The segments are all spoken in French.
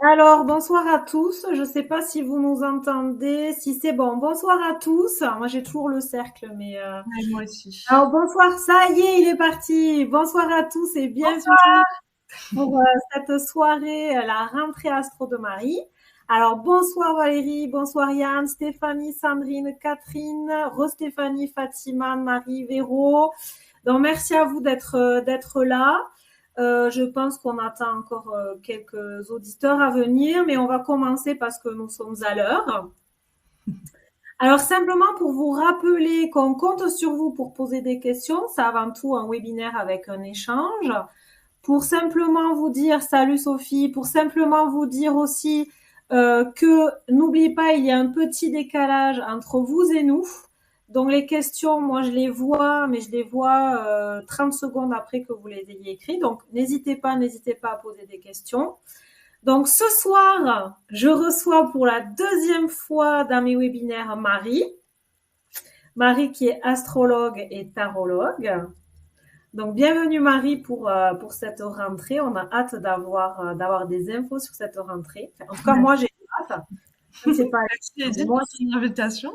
Alors, bonsoir à tous. Je ne sais pas si vous nous entendez, si c'est bon. Bonsoir à tous. Moi, j'ai toujours le cercle, mais Ouais, moi aussi. alors bonsoir. Ça y est, il est parti. Bonsoir à tous et bienvenue pour cette soirée, la rentrée Astro de Marie. Alors, bonsoir Valérie, bonsoir Yann, Stéphanie, Sandrine, Catherine, Rostéphanie, Fatima, Marie, Véro. Donc, merci à vous d'être là. Je pense qu'on attend encore quelques auditeurs à venir, mais on va commencer parce que nous sommes à l'heure. Alors simplement pour vous rappeler qu'on compte sur vous pour poser des questions, c'est avant tout un webinaire avec un échange. Pour simplement vous dire, salut Sophie, pour simplement vous dire aussi que n'oubliez pas, il y a un petit décalage entre vous et nous. Donc les questions, moi je les vois, mais je les vois 30 secondes après que vous les ayez écrites. Donc n'hésitez pas à poser des questions. Donc ce soir, je reçois pour la deuxième fois dans mes webinaires Marie. Marie qui est astrologue et tarologue. Donc bienvenue Marie pour cette rentrée. On a hâte d'avoir des infos sur cette rentrée. Enfin, en tout cas, moi j'ai hâte. Je ne sais pas. Merci Mais Edith moi pour aussi. ton invitation.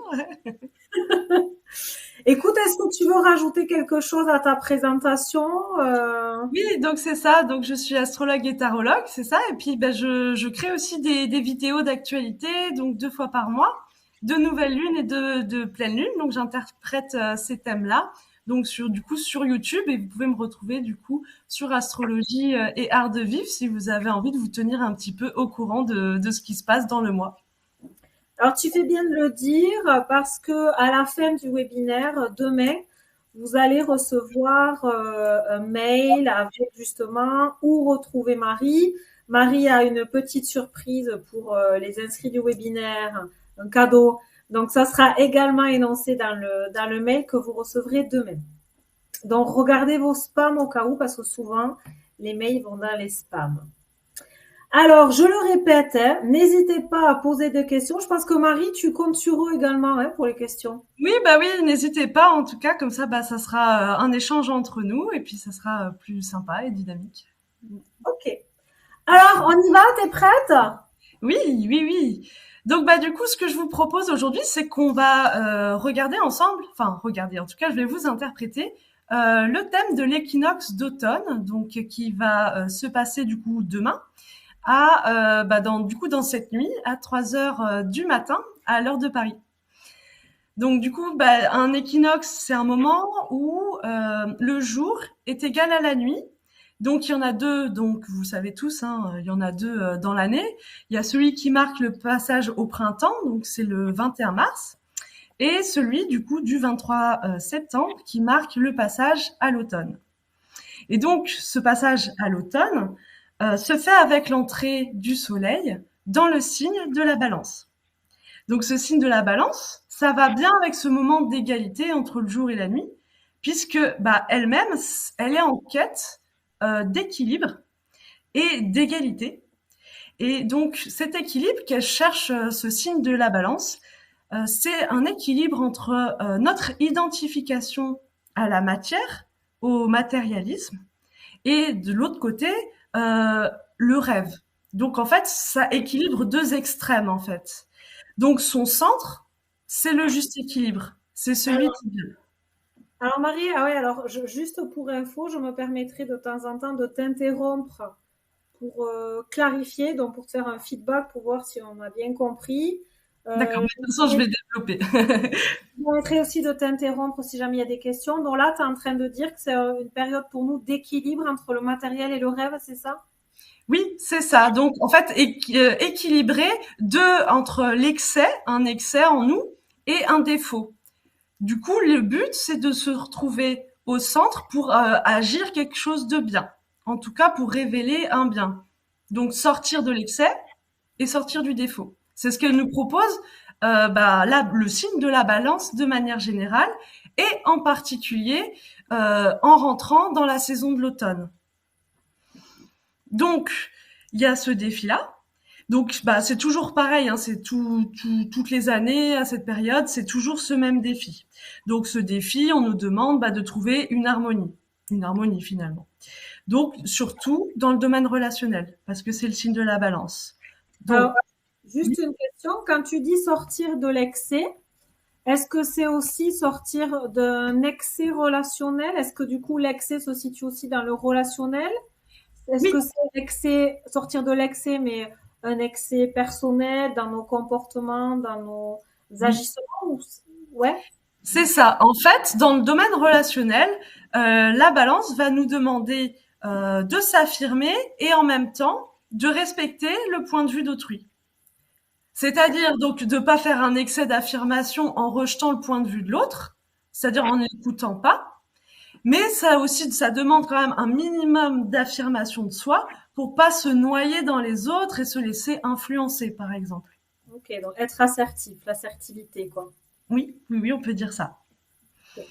Écoute, est-ce que tu veux rajouter quelque chose à ta présentation? Oui, donc c'est ça. Donc je suis astrologue et tarologue, c'est ça. Et puis je crée aussi des vidéos d'actualité, donc 2 fois par mois, de nouvelle lune et de pleine lune. Donc j'interprète ces thèmes-là. Donc sur YouTube, et vous pouvez me retrouver du coup sur astrologie et art de vivre si vous avez envie de vous tenir un petit peu au courant de ce qui se passe dans le mois. Alors tu fais bien de le dire parce que à la fin du webinaire demain, vous allez recevoir un mail avec justement où retrouver Marie. Marie a une petite surprise pour les inscrits du webinaire, un cadeau. Donc ça sera également énoncé dans le mail que vous recevrez demain. Donc regardez vos spams au cas où parce que souvent les mails vont dans les spams. Alors, je le répète, hein, n'hésitez pas à poser des questions. Je pense que Marie, tu comptes sur eux également hein, pour les questions. Oui, bah oui, n'hésitez pas. En tout cas, comme ça, bah, ça sera un échange entre nous et puis ça sera plus sympa et dynamique. Ok. Alors, on y va, t'es prête? Oui, oui, oui. Donc, bah, du coup, ce que je vous propose aujourd'hui, c'est qu'on va regarder ensemble, enfin, regarder, en tout cas, je vais vous interpréter le thème de l'équinoxe d'automne, donc qui va se passer du coup demain dans cette nuit à 3 heures du matin à l'heure de Paris. Donc du coup, bah, un équinoxe, c'est un moment où le jour est égal à la nuit. Donc il y en a deux, donc vous savez tous, hein, il y en a deux dans l'année. Il y a celui qui marque le passage au printemps, donc c'est le 21 mars, et celui du coup du 23 septembre qui marque le passage à l'automne. Et donc ce passage à l'automne se fait avec l'entrée du soleil dans le signe de la balance. Donc ce signe de la balance, ça va bien avec ce moment d'égalité entre le jour et la nuit, puisque bah, elle-même, elle est en quête d'équilibre et d'égalité. Et donc cet équilibre qu'elle cherche, ce signe de la balance, c'est un équilibre entre notre identification à la matière, au matérialisme, et de l'autre côté, le rêve. Donc en fait, ça équilibre deux extrêmes en fait. Donc son centre, c'est le juste équilibre. C'est celui Alors, qui vient. alors, Marie, ah ouais, alors juste pour info, je me permettrai de temps en temps de t'interrompre pour clarifier, donc pour te faire un feedback pour voir si on a bien compris. D'accord, Euh, mais de toute façon, je vais développer. je me permettrai aussi de t'interrompre si jamais il y a des questions. Donc là, tu es en train de dire que c'est une période pour nous d'équilibre entre le matériel et le rêve, c'est ça? Oui, c'est ça. Donc en fait, équilibrer entre l'excès, un excès en nous, et un défaut. Du coup, le but, c'est de se retrouver au centre pour agir quelque chose de bien. En tout cas, pour révéler un bien. Donc sortir de l'excès et sortir du défaut. C'est ce qu'elle nous propose le signe de la balance de manière générale et en particulier en rentrant dans la saison de l'automne. Donc, il y a ce défi-là. Donc, bah, c'est toujours pareil, hein, c'est toutes les années à cette période, c'est toujours ce même défi. Donc, ce défi, on nous demande de trouver une harmonie finalement. Donc, surtout dans le domaine relationnel, parce que c'est le signe de la balance. Donc, juste une question. Quand tu dis sortir de l'excès, est-ce que c'est aussi sortir d'un excès relationnel? Est-ce que du coup l'excès se situe aussi dans le relationnel? Est-ce oui, que c'est l'excès, sortir de l'excès, mais un excès personnel dans nos comportements, dans nos oui, agissements Ouais. c'est ça. En fait, dans le domaine relationnel, la balance va nous demander de s'affirmer et en même temps de respecter le point de vue d'autrui. C'est-à-dire donc de pas faire un excès d'affirmation en rejetant le point de vue de l'autre, c'est-à-dire en n'écoutant pas, mais ça aussi, ça demande quand même un minimum d'affirmation de soi pour pas se noyer dans les autres et se laisser influencer, par exemple. Ok, donc être assertif, l'assertivité, quoi. Oui, oui, oui, on peut dire ça. Ok.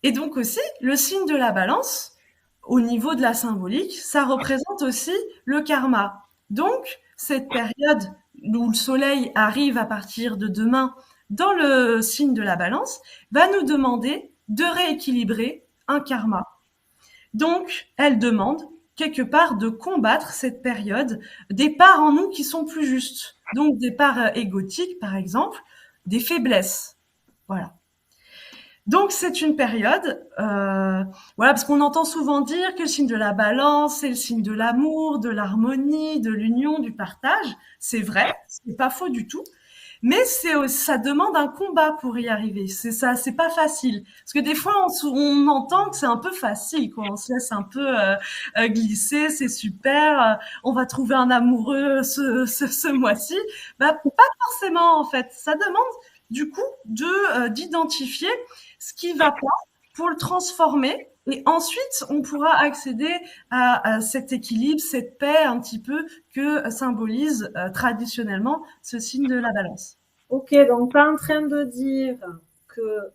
Et donc aussi, le signe de la balance, au niveau de la symbolique, ça représente aussi le karma. Donc, cette période où le soleil arrive à partir de demain dans le signe de la balance, va nous demander de rééquilibrer un karma. Donc, elle demande quelque part de combattre cette période des parts en nous qui sont plus justes. Donc, des parts égotiques, par exemple, des faiblesses. Voilà. Donc c'est une période, voilà, parce qu'on entend souvent dire que le signe de la balance, c'est le signe de l'amour, de l'harmonie, de l'union, du partage. C'est vrai, c'est pas faux du tout. Mais ça demande un combat pour y arriver. C'est ça, c'est pas facile. Parce que des fois, on entend que c'est un peu facile, quoi. On se laisse un peu glisser, c'est super. On va trouver un amoureux ce mois-ci. Bah, pas forcément en fait. Ça demande du coup d'identifier ce qui va pas pour le transformer. Et ensuite, on pourra accéder à cet équilibre, cette paix un petit peu que symbolise traditionnellement ce signe de la balance. Ok, donc tu es en train de dire que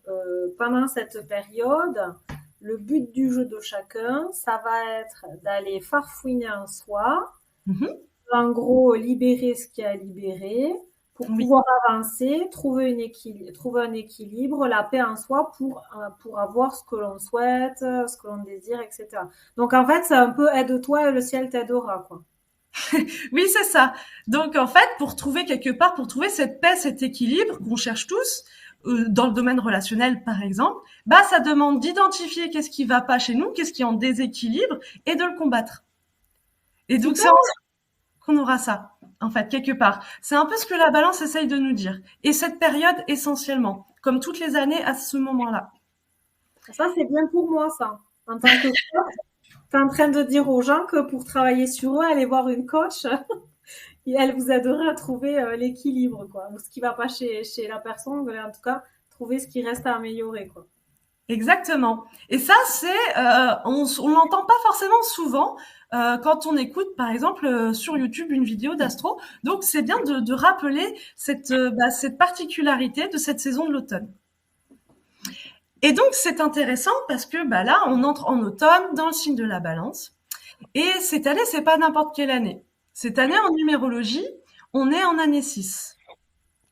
pendant cette période, le but du jeu de chacun, ça va être d'aller farfouiner en soi, Mhm. en gros libérer ce qui a libéré pour Oui, pouvoir avancer, trouver un équilibre, la paix en soi pour avoir ce que l'on souhaite, ce que l'on désire, etc. Donc en fait, c'est un peu aide-toi et le ciel t'aidera, quoi. oui, c'est ça. Donc en fait, pour trouver quelque part, pour trouver cette paix, cet équilibre qu'on cherche tous, dans le domaine relationnel par exemple, bah ça demande d'identifier qu'est-ce qui va pas chez nous, qu'est-ce qui est en déséquilibre et de le combattre. Et donc Super. c'est ensuite qu'on aura ça, en fait, quelque part. C'est un peu ce que la balance essaye de nous dire. Et cette période essentiellement, comme toutes les années à ce moment-là. Ça, c'est bien pour moi, ça. En tant que coach, tu es en train de dire aux gens que pour travailler sur eux, allez voir une coach et elle vous aidera à trouver l'équilibre, quoi. Ou ce qui va pas chez la personne, mais en tout cas, trouver ce qui reste à améliorer, quoi. Exactement. Et ça, on l'entend pas forcément souvent quand on écoute, par exemple, sur YouTube une vidéo d'astro. Donc, c'est bien de rappeler cette particularité de cette saison de l'automne. Et donc, c'est intéressant parce que bah, là, on entre en automne dans le signe de la balance. Et cette année, c'est pas n'importe quelle année. Cette année, en numérologie, on est en année 6.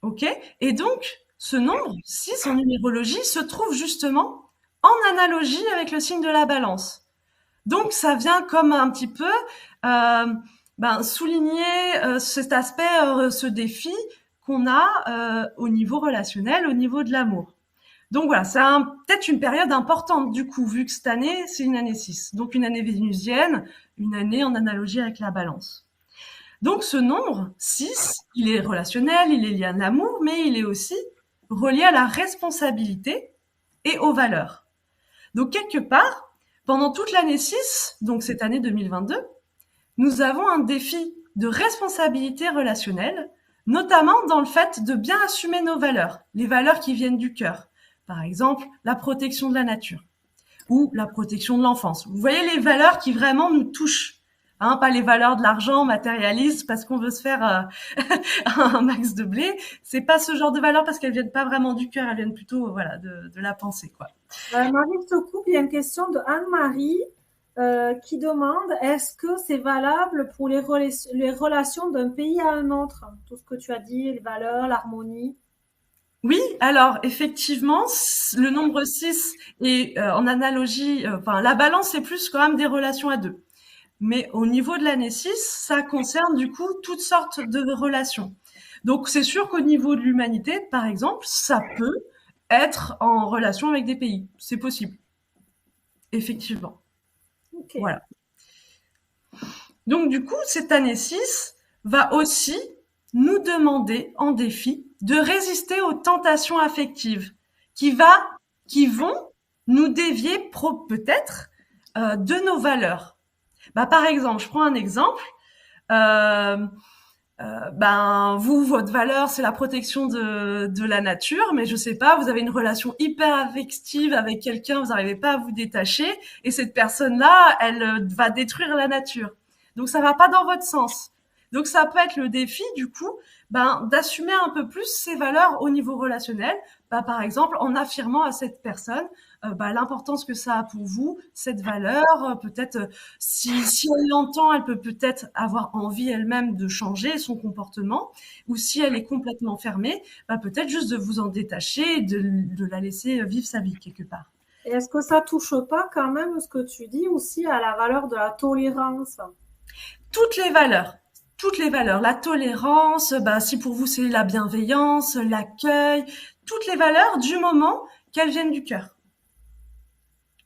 OK? Et donc, ce nombre 6 en numérologie se trouve justement en analogie avec le signe de la balance. Donc, ça vient comme un petit peu souligner cet aspect, ce défi qu'on a au niveau relationnel, au niveau de l'amour. Donc voilà, c'est peut-être une période importante du coup, vu que cette année, c'est une année 6. Donc une année vénusienne, une année en analogie avec la balance. Donc ce nombre 6, il est relationnel, il est lié à l'amour, mais il est aussi relié à la responsabilité et aux valeurs. Donc quelque part, pendant toute l'année 6, donc cette année 2022, nous avons un défi de responsabilité relationnelle, notamment dans le fait de bien assumer nos valeurs, les valeurs qui viennent du cœur. Par exemple, la protection de la nature ou la protection de l'enfance. Vous voyez les valeurs qui vraiment nous touchent. Hein, pas les valeurs de l'argent matérialiste parce qu'on veut se faire un max de blé. C'est pas ce genre de valeurs parce qu'elles viennent pas vraiment du cœur, elles viennent plutôt voilà de la pensée quoi. Marie, je te coupe, il y a une question de Anne-Marie qui demande est-ce que c'est valable pour les relations d'un pays à un autre? Tout ce que tu as dit, les valeurs, l'harmonie. Oui, alors effectivement, le nombre 6 est en analogie, enfin la balance c'est plus quand même des relations à deux. Mais au niveau de l'année 6, ça concerne du coup toutes sortes de relations. Donc c'est sûr qu'au niveau de l'humanité, par exemple, ça peut être en relation avec des pays. C'est possible. Effectivement. Ok. Voilà. Donc du coup, cette année 6 va aussi nous demander en défi de résister aux tentations affectives qui vont nous dévier peut-être de nos valeurs. Par exemple, je prends un exemple. Euh, Vous, votre valeur, c'est la protection de la nature, mais je sais pas, vous avez une relation hyper affective avec quelqu'un, vous n'arrivez pas à vous détacher, et cette personne-là, elle va détruire la nature. Donc ça va pas dans votre sens. Donc ça peut être le défi, du coup, d'assumer un peu plus ses valeurs au niveau relationnel. Par exemple, en affirmant à cette personne l'importance que ça a pour vous, cette valeur, peut-être si elle l'entend, elle peut peut-être avoir envie elle-même de changer son comportement, ou si elle est complètement fermée, peut-être juste de vous en détacher et de la laisser vivre sa vie quelque part. Et est-ce que ça touche pas quand même ce que tu dis aussi à la valeur de la tolérance? Toutes les valeurs. Toutes les valeurs, la tolérance, si pour vous c'est la bienveillance, l'accueil, toutes les valeurs du moment qu'elles viennent du cœur.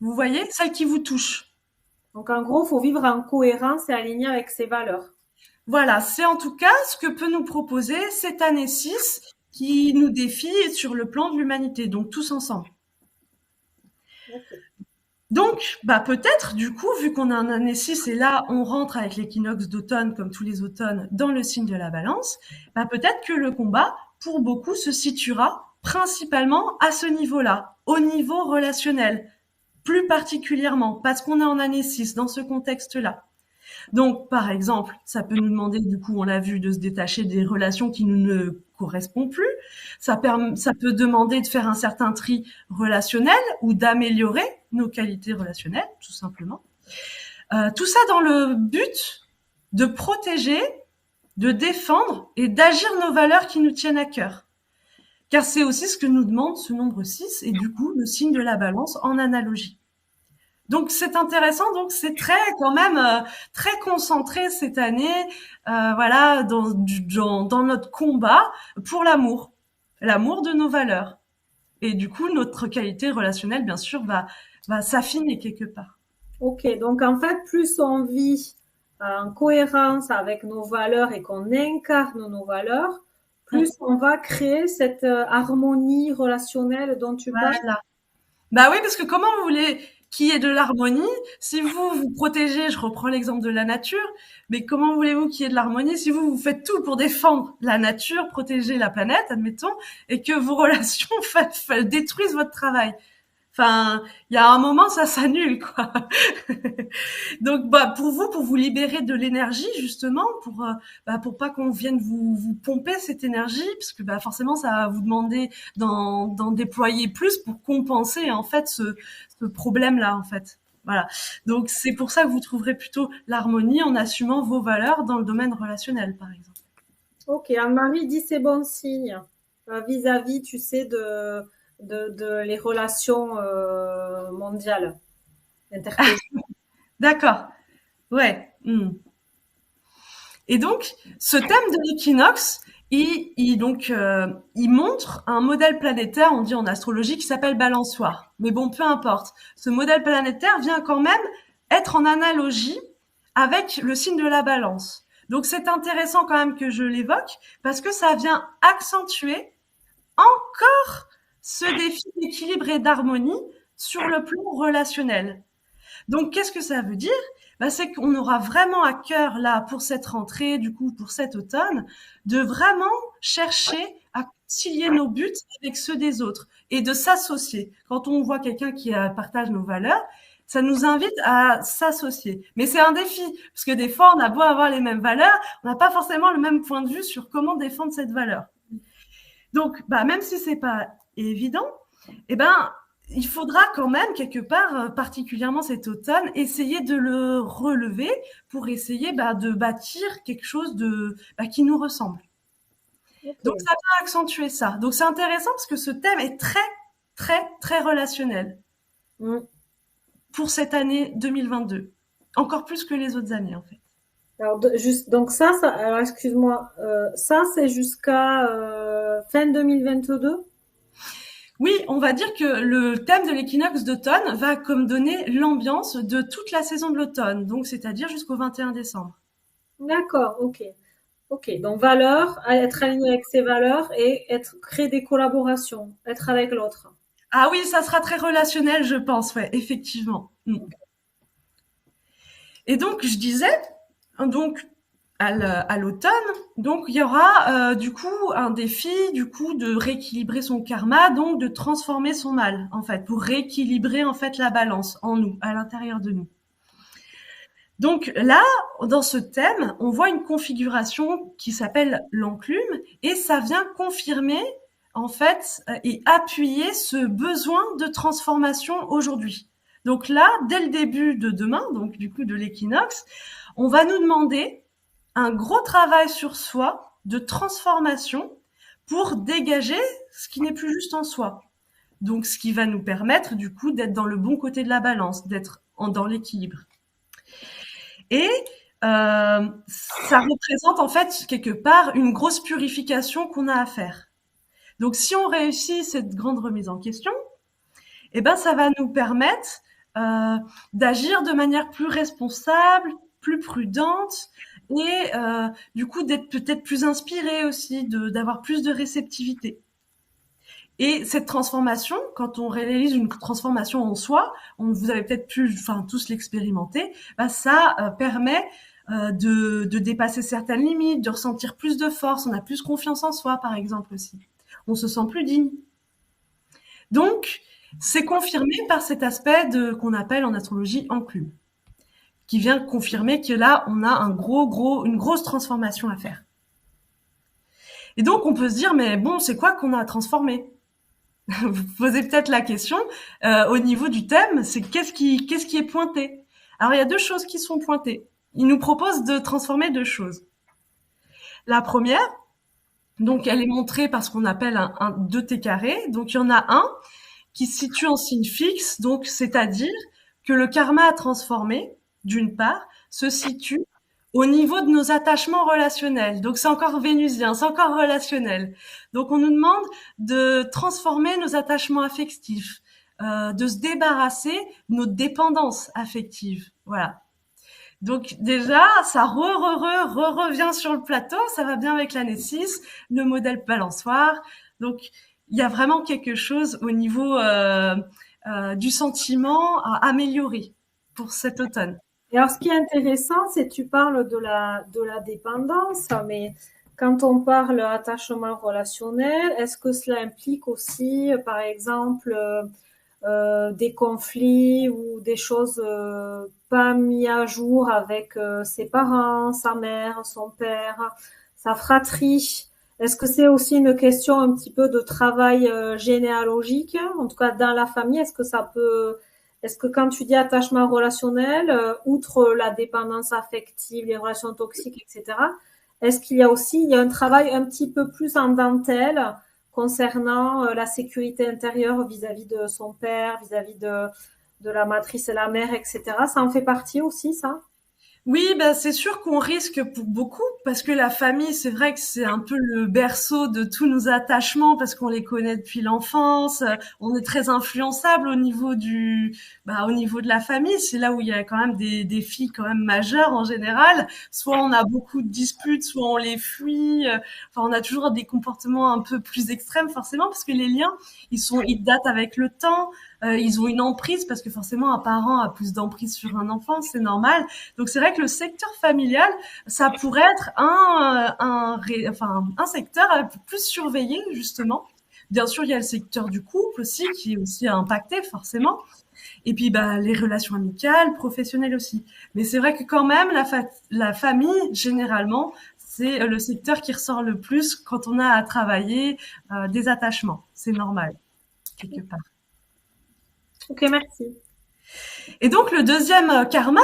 Vous voyez, celles qui vous touchent. Donc en gros, il faut vivre en cohérence et aligné avec ses valeurs. Voilà, c'est en tout cas ce que peut nous proposer cette année 6 qui nous défie sur le plan de l'humanité, donc tous ensemble. Okay. Donc, peut-être, du coup, vu qu'on a un année 6 et là, on rentre avec l'équinoxe d'automne, comme tous les automnes, dans le signe de la balance, peut-être que le combat, pour beaucoup, se situera principalement à ce niveau-là, au niveau relationnel, plus particulièrement, parce qu'on est en année 6, dans ce contexte-là. Donc, par exemple, ça peut nous demander, du coup, on l'a vu, de se détacher des relations qui nous ne correspondent plus. Ça peut demander de faire un certain tri relationnel ou d'améliorer nos qualités relationnelles, tout simplement. Tout ça dans le but de protéger, de défendre et d'agir nos valeurs qui nous tiennent à cœur. Car c'est aussi ce que nous demande ce nombre 6 et du coup, le signe de la balance en analogie. Donc c'est intéressant, donc c'est très quand même très concentré cette année, voilà, dans notre combat pour l'amour de nos valeurs. Et du coup, notre qualité relationnelle, bien sûr, va s'affiner quelque part. Ok, donc en fait, plus on vit en cohérence avec nos valeurs et qu'on incarne nos valeurs, plus on va créer cette harmonie relationnelle dont tu parles. Voilà. Oui, parce que comment vous voulez qu'il y ait de l'harmonie si vous protégez, je reprends l'exemple de la nature, mais comment voulez-vous qu'il y ait de l'harmonie si vous faites tout pour défendre la nature, protéger la planète, admettons, et que vos relations détruisent votre travail? Enfin, il y a un moment, ça s'annule, quoi. Donc, pour vous libérer de l'énergie, justement, pour pas qu'on vienne vous pomper cette énergie, parce que forcément, ça va vous demander d'en déployer plus pour compenser en fait ce problème-là, en fait. Voilà. Donc, c'est pour ça que vous trouverez plutôt l'harmonie en assumant vos valeurs dans le domaine relationnel, par exemple. Ok, Anne-Marie dit c'est bon signe vis-à-vis, tu sais, de les relations mondiales, interpays. D'accord. Ouais. Et donc, ce thème de l'équinoxe, il montre un modèle planétaire, on dit en astrologie, qui s'appelle balançoire. Mais bon, peu importe. Ce modèle planétaire vient quand même être en analogie avec le signe de la balance. Donc, c'est intéressant quand même que je l'évoque parce que ça vient accentuer encore ce défi d'équilibre et d'harmonie sur le plan relationnel. Donc, qu'est-ce que ça veut dire? C'est qu'on aura vraiment à cœur, là, pour cette rentrée, du coup, pour cet automne, de vraiment chercher à concilier nos buts avec ceux des autres et de s'associer. Quand on voit quelqu'un qui partage nos valeurs, ça nous invite à s'associer. Mais c'est un défi, parce que des fois, on a beau avoir les mêmes valeurs, on n'a pas forcément le même point de vue sur comment défendre cette valeur. Donc, même si c'est pas évident, il faudra quand même, quelque part, particulièrement cet automne, essayer de le relever pour essayer de bâtir quelque chose qui nous ressemble. Okay. Donc, ça va accentuer ça. Donc, c'est intéressant parce que ce thème est très, très, très relationnel pour cette année 2022. encore plus que les autres années en fait. Alors, donc alors excuse-moi, ça c'est jusqu'à fin 2022? Oui, on va dire que le thème de l'équinoxe d'automne va comme donner l'ambiance de toute la saison de l'automne, donc c'est-à-dire jusqu'au 21 décembre. D'accord, ok. Ok, donc valeurs, être aligné avec ses valeurs et créer des collaborations, être avec l'autre. Ah oui, ça sera très relationnel, je pense, ouais, effectivement. Et donc, je disais, donc, à l'automne, donc il y aura du coup un défi du coup de rééquilibrer son karma, donc de transformer son mal en fait pour rééquilibrer en fait la balance en nous, à l'intérieur de nous. Donc là, dans ce thème, on voit une configuration qui s'appelle l'enclume et ça vient confirmer en fait et appuyer ce besoin de transformation aujourd'hui. Donc là, dès le début de demain, donc du coup de l'équinoxe, on va nous demander un gros travail sur soi de transformation pour dégager ce qui n'est plus juste en soi. Donc ce qui va nous permettre du coup d'être dans le bon côté de la balance, d'être dans l'équilibre. Et ça représente en fait quelque part une grosse purification qu'on a à faire. Donc si on réussit cette grande remise en question, eh ben ça va nous permettre d'agir de manière plus responsable, plus prudente et du coup d'être peut-être plus inspiré aussi, d'avoir plus de réceptivité. Et cette transformation, quand on réalise une transformation en soi, vous avez peut-être pu, enfin tous l'expérimenter, bah, ça permet de dépasser certaines limites, de ressentir plus de force, on a plus confiance en soi par exemple aussi. On se sent plus digne. Donc, c'est confirmé par cet aspect qu'on appelle en astrologie enclume, qui vient confirmer que là, on a une grosse transformation à faire. Et donc, on peut se dire, mais bon, c'est quoi qu'on a à transformer? Vous posez peut-être la question au niveau du thème, c'est qu'est-ce qui est pointé? Alors, il y a deux choses qui sont pointées. Il nous propose de transformer deux choses. La première, donc, elle est montrée par ce qu'on appelle un 2T carré. Donc, il y en a un qui se situe en signe fixe, donc c'est-à-dire que le karma à transformer, d'une part, se situe au niveau de nos attachements relationnels. Donc c'est encore vénusien, c'est encore relationnel. Donc on nous demande de transformer nos attachements affectifs, de se débarrasser de nos dépendances affectives. Voilà. Donc déjà, ça revient sur le plateau, ça va bien avec l'année 6, le modèle balançoire. Donc il y a vraiment quelque chose au niveau du sentiment à améliorer pour cet automne. Et alors, ce qui est intéressant, c'est que tu parles de la dépendance, mais quand on parle attachement relationnel, est-ce que cela implique aussi, par exemple, des conflits ou des choses pas mis à jour avec ses parents, sa mère, son père, sa fratrie? Est-ce que c'est aussi une question un petit peu de travail généalogique, en tout cas dans la famille? Est-ce que quand tu dis attachement relationnel, outre la dépendance affective, les relations toxiques, etc., est-ce qu'il y a aussi un travail un petit peu plus en dentelle concernant la sécurité intérieure vis-à-vis de son père, vis-à-vis de la matrice et la mère, etc. Ça en fait partie aussi, ça? Oui, bah, c'est sûr qu'on risque pour beaucoup parce que la famille, c'est vrai que c'est un peu le berceau de tous nos attachements parce qu'on les connaît depuis l'enfance. On est très influençable au niveau de la famille. C'est là où il y a quand même des défis quand même majeurs en général. Soit on a beaucoup de disputes, soit on les fuit. Enfin, on a toujours des comportements un peu plus extrêmes forcément parce que les liens, ils datent avec le temps. Ils ont une emprise parce que forcément un parent a plus d'emprise sur un enfant, c'est normal. Donc c'est vrai que le secteur familial, ça pourrait être un secteur à plus surveiller justement. Bien sûr, il y a le secteur du couple aussi qui est aussi impacté forcément. Et puis bah les relations amicales, professionnelles aussi. Mais c'est vrai que quand même la famille généralement c'est le secteur qui ressort le plus quand on a à travailler des attachements. C'est normal quelque part. Ok, merci. Et donc le deuxième karma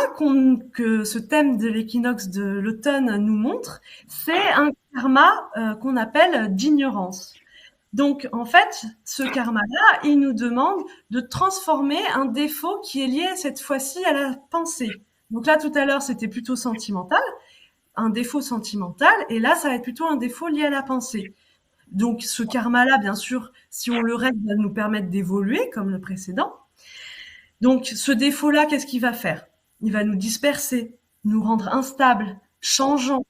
que ce thème de l'équinoxe de l'automne nous montre, c'est un karma qu'on appelle d'ignorance. Donc en fait, ce karma-là, il nous demande de transformer un défaut qui est lié cette fois-ci à la pensée. Donc là, tout à l'heure, c'était plutôt sentimental, un défaut sentimental, et là, ça va être plutôt un défaut lié à la pensée. Donc ce karma-là, bien sûr, si on le règle, va nous permettre d'évoluer comme le précédent. Donc ce défaut-là, qu'est-ce qu'il va faire? Il va nous disperser, nous rendre instables, changeants.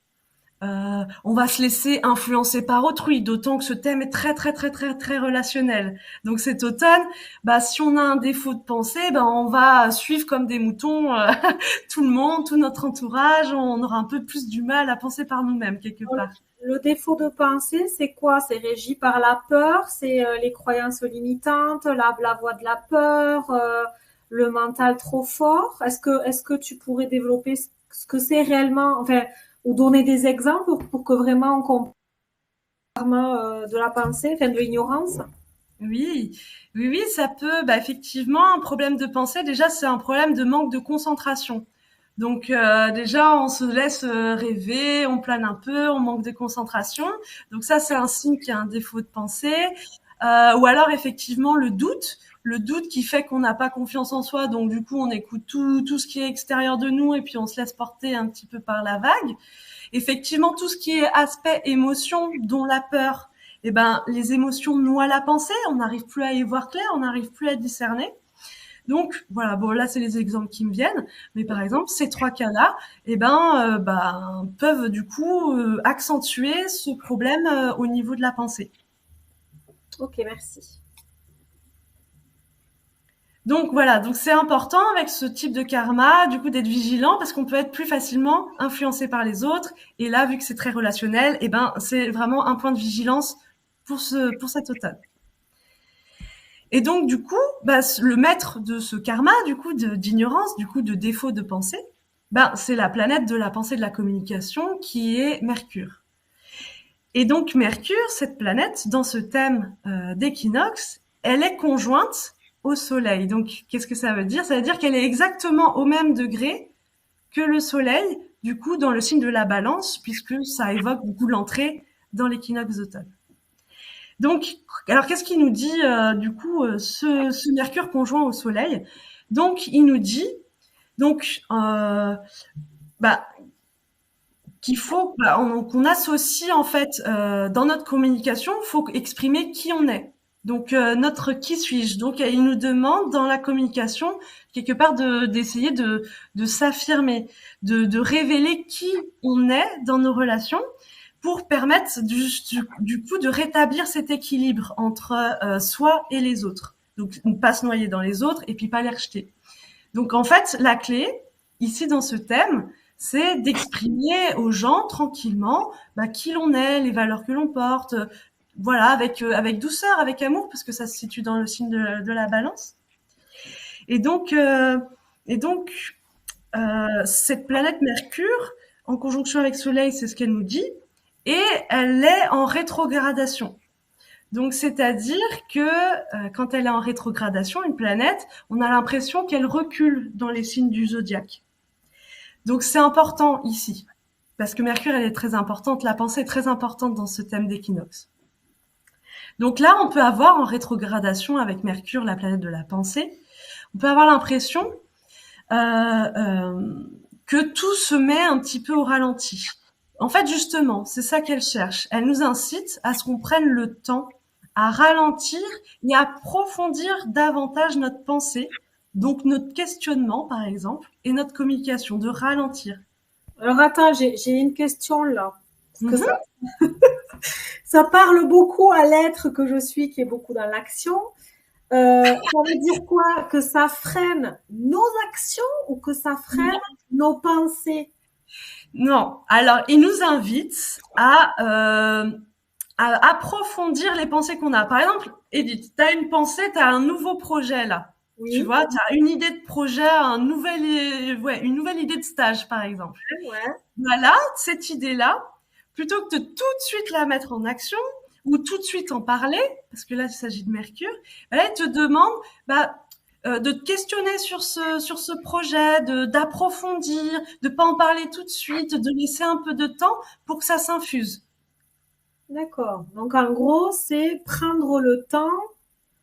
On va se laisser influencer par autrui, d'autant que ce thème est très très très très très relationnel. Donc cet automne, bah si on a un défaut de pensée, bah on va suivre comme des moutons tout le monde, tout notre entourage. On aura un peu plus du mal à penser par nous-mêmes quelque part. Le défaut de pensée, c'est quoi? C'est régi par la peur, c'est les croyances limitantes, la voix de la peur, le mental trop fort. Est-ce que tu pourrais développer ce que c'est réellement, enfin, ou donner des exemples pour que vraiment on comprenne de la pensée, enfin de l'ignorance? Oui, oui, oui, ça peut, bah, effectivement, un problème de pensée, déjà, c'est un problème de manque de concentration. Donc, déjà, on se laisse rêver, on plane un peu, on manque de concentration. Donc ça, c'est un signe qu'il y a un défaut de pensée. Ou alors, effectivement, le doute qui fait qu'on n'a pas confiance en soi. Donc, du coup, on écoute tout ce qui est extérieur de nous et puis on se laisse porter un petit peu par la vague. Effectivement, tout ce qui est aspect émotion, dont la peur, eh ben, les émotions noient la pensée, on n'arrive plus à y voir clair, on n'arrive plus à discerner. Donc voilà, bon là c'est les exemples qui me viennent, mais par exemple ces trois cas-là, eh ben, peuvent du coup accentuer ce problème au niveau de la pensée. Ok, merci. Donc voilà, donc c'est important avec ce type de karma, du coup d'être vigilant parce qu'on peut être plus facilement influencé par les autres. Et là, vu que c'est très relationnel, eh ben c'est vraiment un point de vigilance pour cet automne. Et donc du coup, bah, le maître de ce karma, du coup d'ignorance, du coup de défaut de pensée, ben c'est la planète de la pensée de la communication qui est Mercure. Et donc Mercure, cette planète, dans ce thème d'équinoxe, elle est conjointe au Soleil. Donc qu'est-ce que ça veut dire? Ça veut dire qu'elle est exactement au même degré que le Soleil, du coup, dans le signe de la Balance, puisque ça évoque beaucoup l'entrée dans l'équinoxe d'automne. Donc, alors qu'est-ce qu'il nous dit du coup ce Mercure conjoint au Soleil? Donc, il nous dit donc bah, qu'il faut qu'on associe en fait dans notre communication, il faut exprimer qui on est. Donc notre qui suis-je. Donc il nous demande dans la communication quelque part d'essayer de s'affirmer, de révéler qui on est dans nos relations pour permettre du coup de rétablir cet équilibre entre soi et les autres. Donc ne pas se noyer dans les autres et puis pas les rejeter. Donc en fait la clé ici dans ce thème, c'est d'exprimer aux gens tranquillement qui l'on est, les valeurs que l'on porte, voilà, avec douceur, avec amour, parce que ça se situe dans le signe de la balance. Et donc, cette planète Mercure, en conjonction avec Soleil, c'est ce qu'elle nous dit, et elle est en rétrogradation. Donc, c'est-à-dire que quand elle est en rétrogradation, une planète, on a l'impression qu'elle recule dans les signes du zodiaque. Donc c'est important ici, parce que Mercure, elle est très importante, la pensée est très importante dans ce thème d'équinoxe. Donc là, on peut avoir en rétrogradation avec Mercure, la planète de la pensée, on peut avoir l'impression que tout se met un petit peu au ralenti. En fait, justement, c'est ça qu'elle cherche. Elle nous incite à ce qu'on prenne le temps à ralentir et à approfondir davantage notre pensée, donc notre questionnement, par exemple, et notre communication, de ralentir. Alors attends, j'ai une question là. Parce que Mhm. ça parle beaucoup à l'être que je suis, qui est beaucoup dans l'action. Ça veut dire quoi? Que ça freine nos actions ou que ça freine nos pensées? Non. Alors, il nous invite à approfondir les pensées qu'on a. Par exemple, Edith, tu as une pensée, tu as un nouveau projet là. Tu Oui, vois, tu as une idée de projet, une nouvelle idée de stage, par exemple. ouais. Voilà, cette idée-là, plutôt que de tout de suite la mettre en action ou tout de suite en parler, parce que là, il s'agit de Mercure, elle te demande de te questionner sur ce projet, d'approfondir, de pas en parler tout de suite, de laisser un peu de temps pour que ça s'infuse. D'accord. Donc en gros, c'est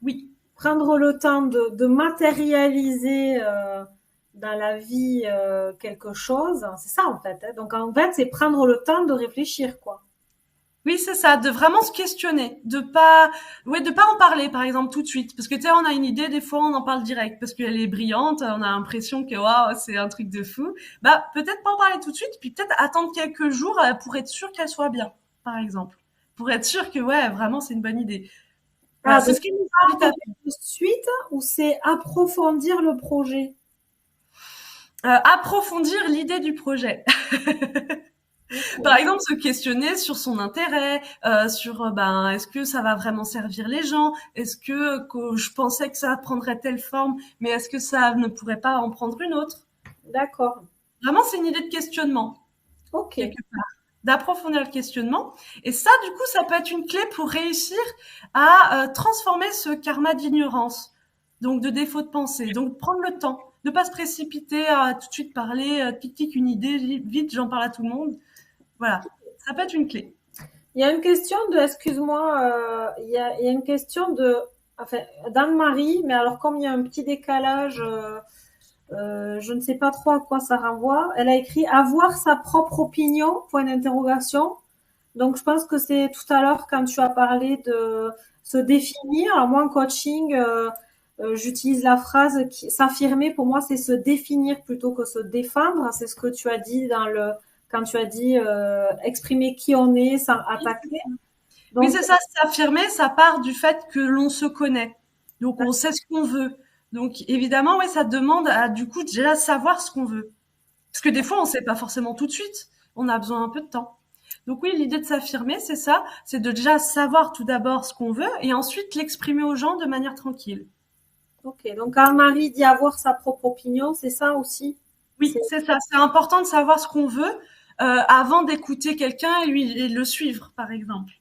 Oui. prendre le temps de matérialiser dans la vie quelque chose, c'est ça en fait. Hein. Donc en fait, c'est prendre le temps de réfléchir, quoi. Oui, c'est ça, de vraiment se questionner, de pas en parler, par exemple, tout de suite. Parce que, tu sais, on a une idée, des fois, on en parle direct, parce qu'elle est brillante, on a l'impression que, waouh, c'est un truc de fou. Bah, peut-être pas en parler tout de suite, puis peut-être attendre quelques jours pour être sûr qu'elle soit bien, par exemple. Pour être sûr que, ouais, vraiment, c'est une bonne idée. Voilà, Ah, c'est donc ce qui nous invite à de suite ou c'est approfondir le projet? approfondir l'idée du projet. Par exemple, se questionner sur son intérêt, sur ben est-ce que ça va vraiment servir les gens? Est-ce que je pensais que ça prendrait telle forme, mais est-ce que ça ne pourrait pas en prendre une autre? D'accord. Vraiment, c'est une idée de questionnement, Ok. quelque part, d'approfondir le questionnement. Et ça, du coup, ça peut être une clé pour réussir à transformer ce karma d'ignorance, donc de défaut de pensée. Donc prendre le temps, ne pas se précipiter à tout de suite parler, tic tic une idée, vite, j'en parle à tout le monde. Voilà, ça peut être une clé. Il y a une question de, excuse-moi, il y a une question de, enfin, d'Anne-Marie, mais alors comme il y a un petit décalage, je ne sais pas trop à quoi ça renvoie. Elle a écrit avoir sa propre opinion, point d'interrogation. Donc je pense que c'est tout à l'heure quand tu as parlé de se définir. Alors moi en coaching, j'utilise la phrase s'affirmer. Pour moi, c'est se définir plutôt que se défendre. C'est ce que tu as dit quand tu as dit exprimer qui on est sans attaquer. Oui, Donc c'est ça, s'affirmer, ça part du fait que l'on se connaît. Donc, on sait ce qu'on veut. Donc, évidemment, oui, ça demande à, du coup, déjà savoir ce qu'on veut. Parce que des fois, on sait pas forcément tout de suite. On a besoin un peu de temps. Donc oui, l'idée de s'affirmer, c'est ça. C'est de déjà savoir tout d'abord ce qu'on veut et ensuite l'exprimer aux gens de manière tranquille. ok. Donc Anne-Marie dit avoir sa propre opinion, c'est ça aussi. Oui, C'est c'est ça. C'est important de savoir ce qu'on veut avant d'écouter quelqu'un et le suivre, par exemple.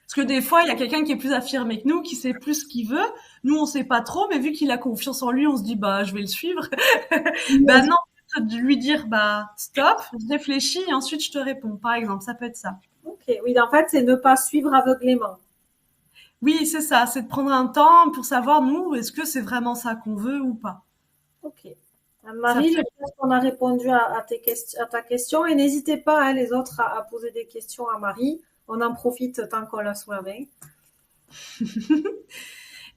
Parce que des fois, il y a quelqu'un qui est plus affirmé que nous, qui sait plus ce qu'il veut. Nous, on sait pas trop, mais vu qu'il a confiance en lui, on se dit, bah, je vais le suivre. Bah non, de lui dire, bah, stop, je réfléchis et ensuite je te réponds. Par exemple, ça peut être ça. ok. Oui, en fait, c'est ne pas suivre aveuglément. Oui, c'est ça, c'est de prendre un temps pour savoir, nous, est-ce que c'est vraiment ça qu'on veut ou pas. Ok. Ça Anne-Marie, je peut pense qu'on a répondu à ta question et n'hésitez pas, hein, les autres, à poser des questions à Marie. On en profite tant qu'on l'a sous la main.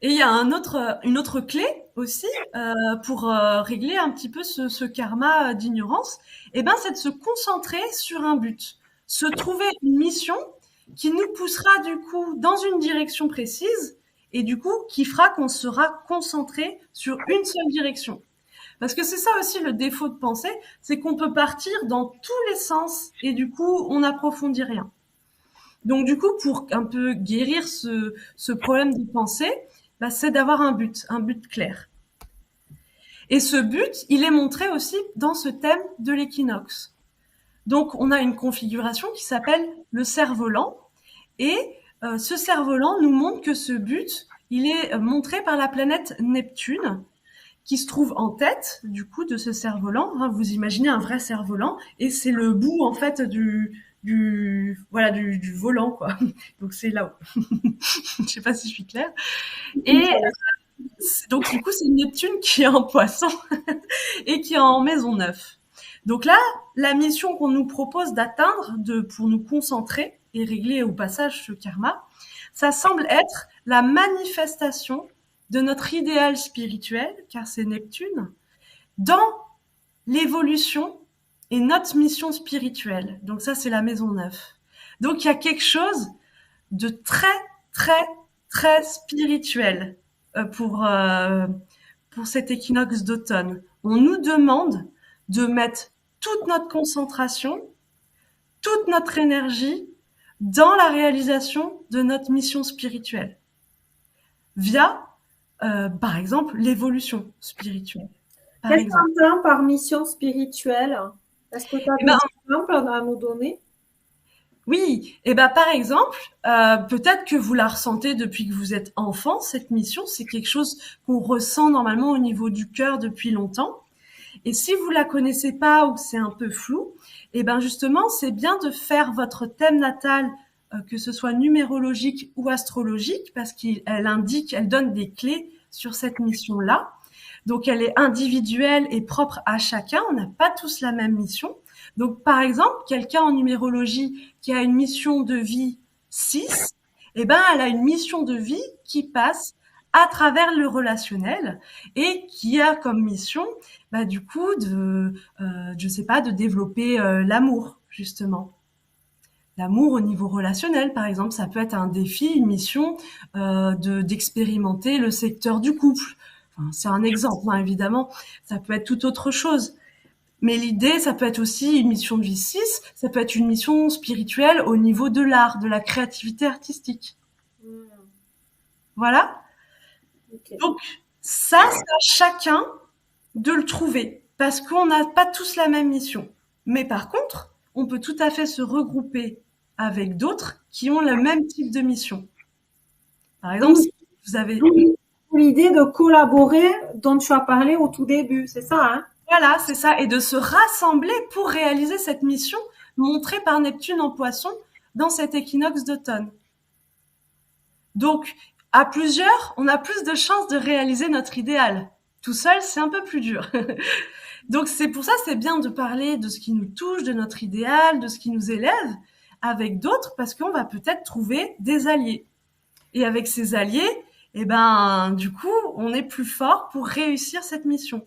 Et il y a une autre clé aussi pour régler un petit peu ce karma d'ignorance, eh ben, c'est de se concentrer sur un but, se trouver une mission qui nous poussera du coup dans une direction précise et du coup qui fera qu'on sera concentré sur une seule direction. Parce que c'est ça aussi le défaut de penser, c'est qu'on peut partir dans tous les sens et du coup on n'approfondit rien. Donc du coup, pour un peu guérir ce problème de pensée, bah, c'est d'avoir un but clair. Et ce but, il est montré aussi dans ce thème de l'équinoxe. Donc on a une configuration qui s'appelle le cerf-volant, et ce cerf-volant nous montre que ce but, il est montré par la planète Neptune, qui se trouve en tête du coup de ce cerf-volant. Hein, vous imaginez un vrai cerf-volant, et c'est le bout en fait du volant quoi. Donc c'est là-haut. Je sais pas si je suis claire. Et donc du coup c'est Neptune qui est en Poisson et qui est en Maison 9. Donc là, la mission qu'on nous propose d'atteindre pour nous concentrer et régler au passage ce karma, ça semble être la manifestation de notre idéal spirituel, car c'est Neptune, dans l'évolution et notre mission spirituelle. Donc ça, c'est la maison 9. Donc il y a quelque chose de très, très, très spirituel pour cet équinoxe d'automne. On nous demande de mettre toute notre concentration, toute notre énergie dans la réalisation de notre mission spirituelle, via, par exemple, l'évolution spirituelle. Par Qu'est-ce exemple. qu'on entend par mission spirituelle? Est-ce que tu as Eh des ben, exemples à nous donner? oui, et ben par exemple, peut-être que vous la ressentez depuis que vous êtes enfant, cette mission, c'est quelque chose qu'on ressent normalement au niveau du cœur depuis longtemps. Et si vous la connaissez pas ou que c'est un peu flou, et ben justement, c'est bien de faire votre thème natal, que ce soit numérologique ou astrologique, parce qu'elle indique, elle donne des clés sur cette mission-là. Donc, elle est individuelle et propre à chacun. On n'a pas tous la même mission. Donc, par exemple, quelqu'un en numérologie qui a une mission de vie 6, eh ben, elle a une mission de vie qui passe à travers le relationnel et qui a comme mission, du coup, je sais pas, de développer l'amour, justement. L'amour au niveau relationnel, par exemple, ça peut être un défi, une mission d'expérimenter le secteur du couple. Enfin, c'est un exemple, hein, évidemment. Ça peut être tout autre chose. Mais l'idée, ça peut être aussi une mission de vie 6, ça peut être une mission spirituelle au niveau de l'art, de la créativité artistique. Voilà. Okay. Donc, ça, c'est à chacun de le trouver, parce qu'on n'a pas tous la même mission. Mais par contre, on peut tout à fait se regrouper avec d'autres qui ont le même type de mission. Par exemple, si vous avez... L'idée de collaborer dont tu as parlé au tout début, c'est ça, hein? Voilà, c'est ça. Et de se rassembler pour réaliser cette mission montrée par Neptune en Poisson dans cet équinoxe d'automne. Donc, à plusieurs, on a plus de chances de réaliser notre idéal. Tout seul, c'est un peu plus dur. Donc, c'est pour ça, c'est bien de parler de ce qui nous touche, de notre idéal, de ce qui nous élève avec d'autres, parce qu'on va peut-être trouver des alliés. Et avec ces alliés, du coup, on est plus fort pour réussir cette mission.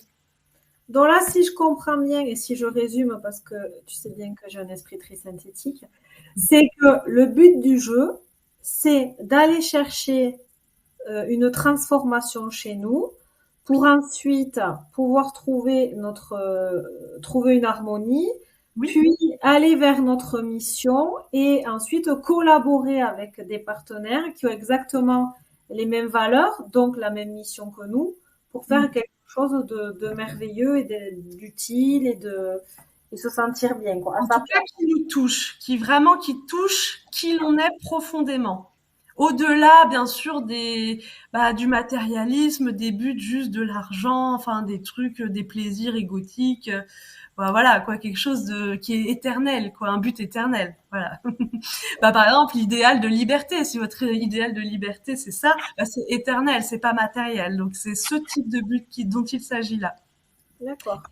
Donc là, si je comprends bien et si je résume, parce que tu sais bien que j'ai un esprit très synthétique, c'est que le but du jeu, c'est d'aller chercher une transformation chez nous pour ensuite pouvoir trouver trouver une harmonie, oui. Puis aller vers notre mission et ensuite collaborer avec des partenaires qui ont exactement les mêmes valeurs, donc la même mission que nous, pour faire quelque chose de merveilleux et d'utile et se sentir bien, quoi. En tout cas, qui nous touche, qui touche qui l'on est profondément. Au-delà, bien sûr, du matérialisme, des buts juste de l'argent, enfin, des trucs, des plaisirs égotiques. Voilà, quoi, quelque chose qui est éternel, quoi, un but éternel. Voilà. Par exemple, l'idéal de liberté. Si votre idéal de liberté, c'est ça, c'est éternel, c'est pas matériel. Donc, c'est ce type de but dont il s'agit là. D'accord.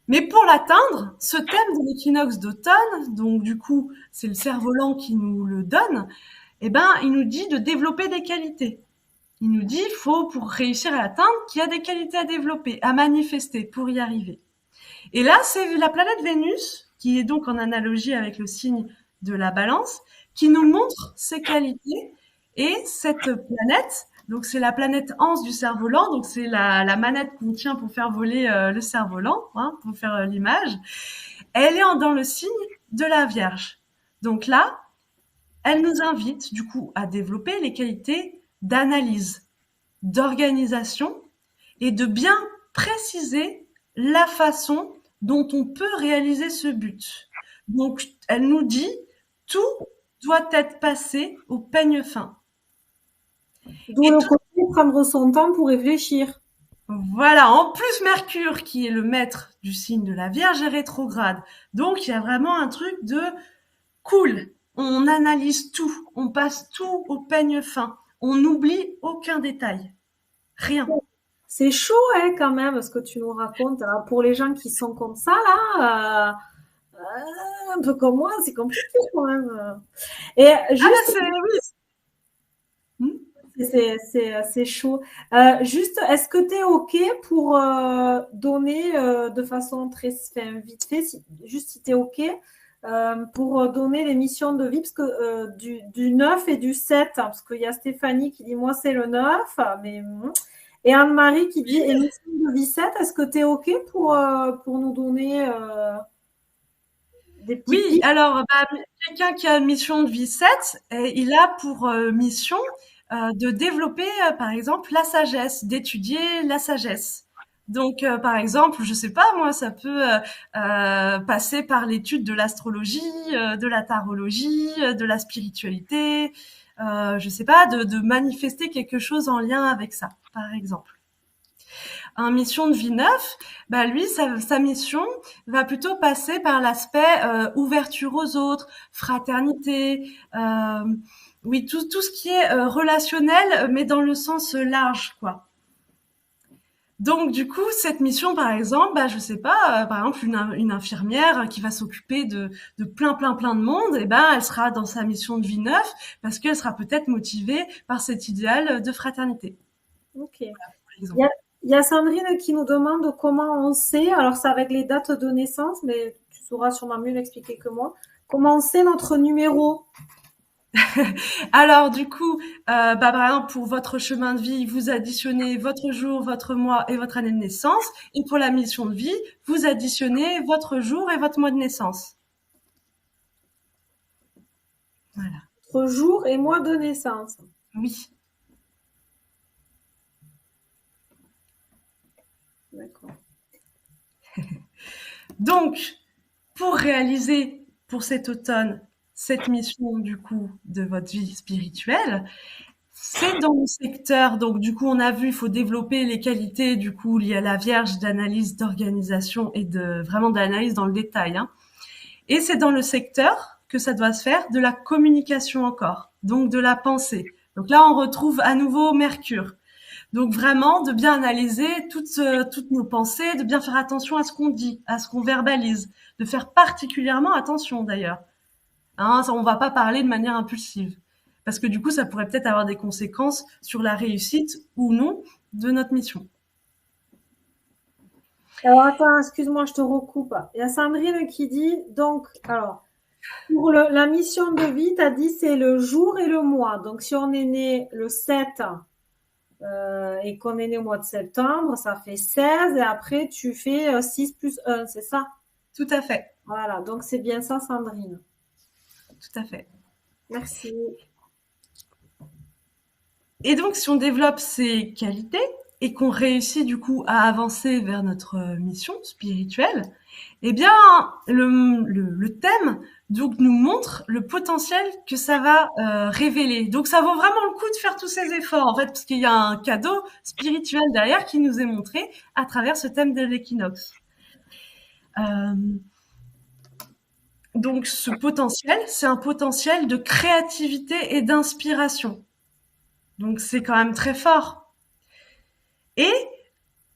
Mais pour l'atteindre, ce thème de l'équinoxe d'automne, donc du coup, c'est le cerf-volant qui nous le donne, il nous dit de développer des qualités. Il nous dit, il faut, pour réussir à l'atteindre, qu'il y a des qualités à développer, à manifester pour y arriver. Et là, c'est la planète Vénus, qui est donc en analogie avec le signe de la Balance, qui nous montre ces qualités. Et cette planète, donc c'est la planète Anse du cerf-volant, donc c'est la manette qu'on tient pour faire voler le cerf-volant, hein, pour faire l'image. Elle est dans le signe de la Vierge. Donc là, elle nous invite du coup à développer les qualités d'analyse, d'organisation et de bien préciser la façon dont on peut réaliser ce but. Donc, elle nous dit, tout doit être passé au peigne fin. D'où le côté prendre son temps pour réfléchir. Voilà, en plus Mercure, qui est le maître du signe de la Vierge, est rétrograde. Donc, il y a vraiment un truc de cool. On analyse tout, on passe tout au peigne fin. On n'oublie aucun détail. Rien. C'est chaud, hein, quand même, ce que tu nous racontes. Alors, pour les gens qui sont comme ça, là, un peu comme moi, c'est compliqué, quand même. Et juste... C'est chaud. Juste, est-ce que tu es OK pour donner de façon très vite fait, juste si tu es OK, pour donner les missions de vie, parce que du 9 et du 7, hein, parce qu'il y a Stéphanie qui dit moi c'est le 9, mais, et Anne-Marie qui dit émission de vie 7, est-ce que tu es OK pour nous donner des petits Oui, alors quelqu'un qui a une mission de vie 7, il a pour mission de développer, par exemple, la sagesse, d'étudier la sagesse. Donc, par exemple, je sais pas, moi, ça peut passer par l'étude de l'astrologie, de la tarologie, de la spiritualité, je sais pas, de manifester quelque chose en lien avec ça, par exemple. Un mission de vie 9, lui, sa mission va plutôt passer par l'aspect ouverture aux autres, fraternité, oui, tout ce qui est relationnel, mais dans le sens large, quoi. Donc du coup, cette mission, par exemple, je sais pas, par exemple une infirmière qui va s'occuper de plein de monde, et elle sera dans sa mission de vie neuve parce qu'elle sera peut-être motivée par cet idéal de fraternité. Ok. Par Il y exemple. a, il y a Sandrine qui nous demande comment on sait, alors c'est avec les dates de naissance, mais tu sauras sûrement mieux l'expliquer que moi, comment on sait notre numéro. Alors du coup, par exemple pour votre chemin de vie, vous additionnez votre jour, votre mois et votre année de naissance, et pour la mission de vie, vous additionnez votre jour et votre mois de naissance. Voilà. Notre jour et mois de naissance. Oui. D'accord. Donc, pour réaliser pour cet automne cette mission du coup de votre vie spirituelle, c'est dans le secteur. Donc du coup, on a vu, il faut développer les qualités du coup liées à la Vierge d'analyse, d'organisation et de vraiment d'analyse dans le détail. Hein. Et c'est dans le secteur que ça doit se faire de la communication encore, donc de la pensée. Donc là, on retrouve à nouveau Mercure. Donc vraiment de bien analyser toutes nos pensées, de bien faire attention à ce qu'on dit, à ce qu'on verbalise, de faire particulièrement attention d'ailleurs. Hein, ça, on va pas parler de manière impulsive, parce que du coup, ça pourrait peut-être avoir des conséquences sur la réussite ou non de notre mission. Alors attends, excuse-moi, je te recoupe. Il y a Sandrine qui dit, donc, alors, pour la mission de vie, tu as dit c'est le jour et le mois. Donc si on est né le 7 et qu'on est né au mois de septembre, ça fait 16 et après tu fais 6 plus 1, c'est ça? Tout à fait, Voilà, donc c'est bien ça, Sandrine. tout à fait. Merci. Et donc, si on développe ces qualités et qu'on réussit du coup à avancer vers notre mission spirituelle, eh bien, le thème donc nous montre le potentiel que ça va révéler. Donc, ça vaut vraiment le coup de faire tous ces efforts, en fait, parce qu'il y a un cadeau spirituel derrière qui nous est montré à travers ce thème de l'équinoxe. Donc, ce potentiel, c'est un potentiel de créativité et d'inspiration. Donc, c'est quand même très fort. Et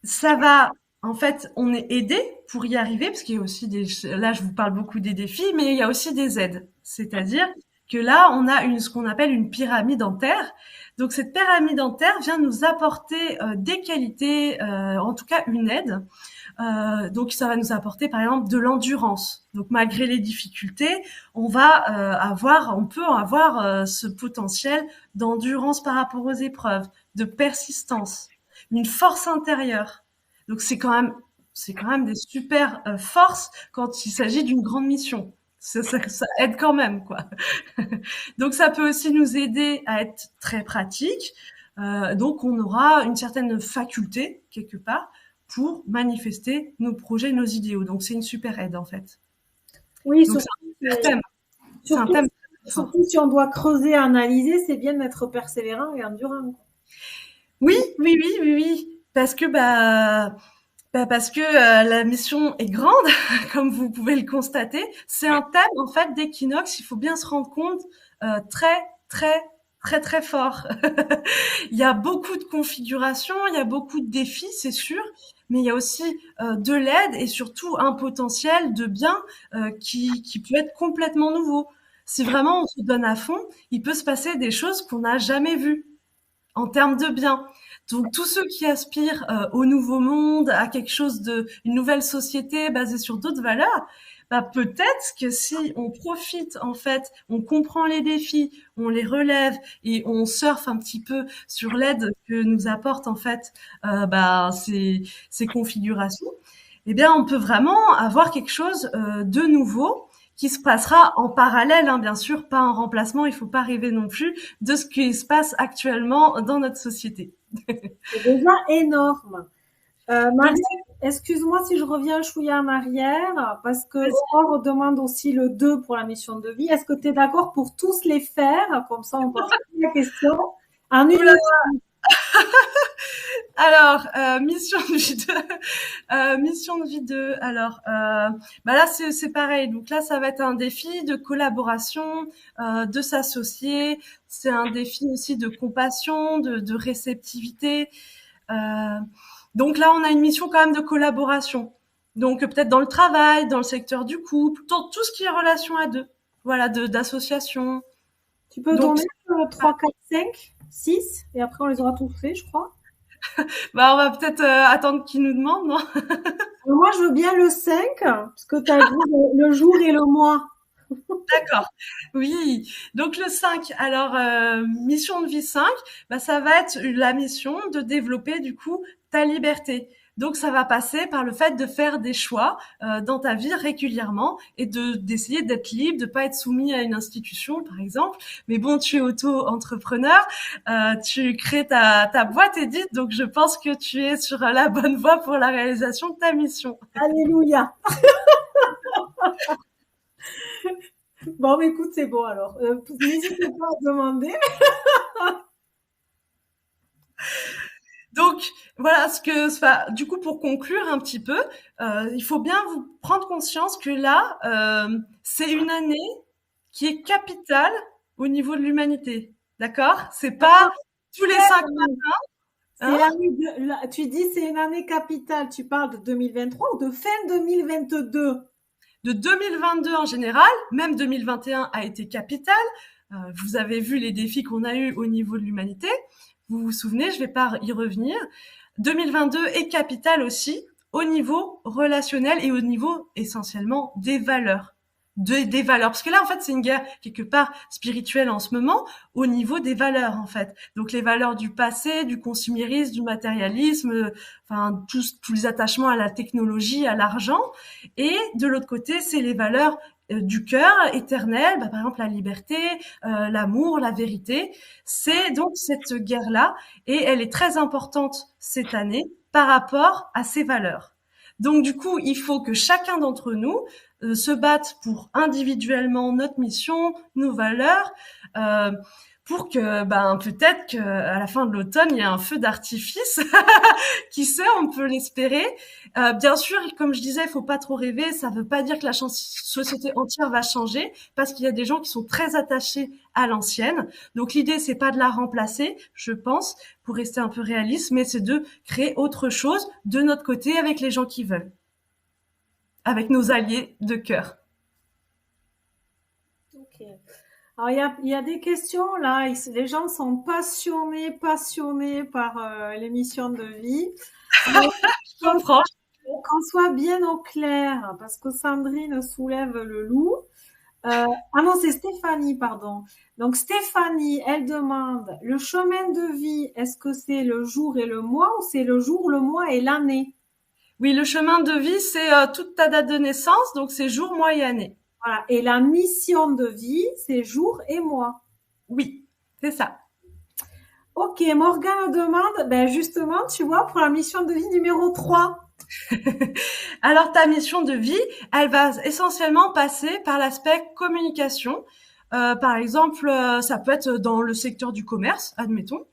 ça va, en fait, on est aidé pour y arriver, parce qu'il y a aussi là, je vous parle beaucoup des défis, mais il y a aussi des aides. C'est-à-dire que là, on a ce qu'on appelle une pyramide en terre. Donc, cette pyramide en terre vient nous apporter des qualités, en tout cas une aide. Donc, ça va nous apporter, par exemple, de l'endurance. Donc, malgré les difficultés, on peut avoir ce potentiel d'endurance par rapport aux épreuves, de persistance, une force intérieure. Donc, c'est quand même des super forces quand il s'agit d'une grande mission. Ça aide quand même, quoi. Donc, ça peut aussi nous aider à être très pratique. Donc, on aura une certaine faculté, quelque part, pour manifester nos projets, nos idéaux. Donc, c'est une super aide, en fait. Oui, Donc, c'est un super thème. C'est un surtout, thème fort. surtout si on doit creuser, analyser, c'est bien d'être persévérant et endurant. Oui, oui, oui, oui, oui. Parce que, parce que la mission est grande, comme vous pouvez le constater. C'est un thème, en fait, d'équinoxe. Il faut bien se rendre compte très, très, très, très fort. Il y a beaucoup de configurations, il y a beaucoup de défis, c'est sûr, mais il y a aussi de l'aide et surtout un potentiel de bien qui peut être complètement nouveau. Si vraiment on se donne à fond, il peut se passer des choses qu'on n'a jamais vues en termes de bien. Donc tous ceux qui aspirent au nouveau monde, à quelque chose une nouvelle société basée sur d'autres valeurs, peut-être que si on profite en fait, on comprend les défis, on les relève et on surfe un petit peu sur l'aide que nous apportent en fait ces configurations, eh bien on peut vraiment avoir quelque chose de nouveau qui se passera en parallèle, hein, bien sûr, pas en remplacement. Il faut pas rêver non plus de ce qui se passe actuellement dans notre société. C'est déjà énorme. Donc, Marie, excuse-moi si je reviens chouïa en arrière, parce que vas-y. Aurore demande aussi le 2 pour la mission de vie. Est-ce que tu es d'accord pour tous les faire? Comme ça, on passe à la question. En une Oula. minute. Alors, mission de vie 2. Mission de vie 2. Alors, là, c'est pareil. Donc là, ça va être un défi de collaboration, de s'associer. C'est un défi aussi de compassion, de réceptivité. Euh, Donc là, on a une mission quand même de collaboration. Donc peut-être dans le travail, dans le secteur du couple, dans tout ce qui est relation à deux. Voilà, d'association. Tu peux Donc, donner 3, 4, 5, 6 et après on les aura tous fait, je crois. bah, on va peut-être attendre qu'ils nous demandent, non? Moi, je veux bien le 5 parce que tu as dit le jour et le mois. D'accord. Oui. Donc le 5. Alors, mission de vie 5, bah, ça va être la mission de développer du coup ta liberté. Donc ça va passer par le fait de faire des choix dans ta vie régulièrement et d'essayer d'être libre, de pas être soumis à une institution par exemple. Mais bon, tu es auto-entrepreneur, tu crées ta boîte Edith, donc je pense que tu es sur la bonne voie pour la réalisation de ta mission. Alléluia. Bon, mais écoute, c'est bon alors. N'hésitez pas à demander. Donc voilà du coup pour conclure un petit peu, il faut bien vous prendre conscience que là, c'est une année qui est capitale au niveau de l'humanité. D'accord? C'est pas tous les 5 C'est hein, tu dis c'est une année capitale. Tu parles de 2023 ou de fin 2022? de 2022 en général, même 2021 a été capitale. Vous avez vu les défis qu'on a eus au niveau de l'humanité. Vous vous souvenez, je vais pas y revenir. 2022 est capitale aussi au niveau relationnel et au niveau essentiellement des valeurs. Des valeurs. Parce que là, en fait, c'est une guerre quelque part spirituelle en ce moment au niveau des valeurs, en fait. Donc, les valeurs du passé, du consumérisme, du matérialisme, enfin, tous les attachements à la technologie, à l'argent. Et de l'autre côté, c'est les valeurs du cœur éternel, bah, par exemple la liberté, l'amour, la vérité. C'est donc cette guerre-là et elle est très importante cette année par rapport à ces valeurs. Donc du coup, il faut que chacun d'entre nous se batte pour individuellement notre mission, nos valeurs, euh, pour que peut-être qu'à la fin de l'automne, il y a un feu d'artifice. Qui sait, on peut l'espérer. Bien sûr, comme je disais, il faut pas trop rêver. Ça veut pas dire que la société entière va changer, parce qu'il y a des gens qui sont très attachés à l'ancienne. Donc l'idée, c'est pas de la remplacer, je pense, pour rester un peu réaliste, mais c'est de créer autre chose de notre côté avec les gens qui veulent, avec nos alliés de cœur. Ok. Alors, il y a des questions là. Les gens sont passionnés par l'émission de vie. Mais Je comprends. qu'on soit bien au clair, parce que Sandrine soulève le loup. Ah non, c'est Stéphanie, pardon. Donc Stéphanie, elle demande, le chemin de vie, est-ce que c'est le jour et le mois ou c'est le jour, le mois et l'année? Oui, le chemin de vie, c'est toute ta date de naissance, donc c'est jour, mois et année. Voilà. Et la mission de vie, c'est jour et mois. Oui, c'est ça. Ok, Morgane demande, ben justement, tu vois, pour la mission de vie numéro 3. Alors, ta mission de vie, elle va essentiellement passer par l'aspect communication. Par exemple, ça peut être dans le secteur du commerce, admettons.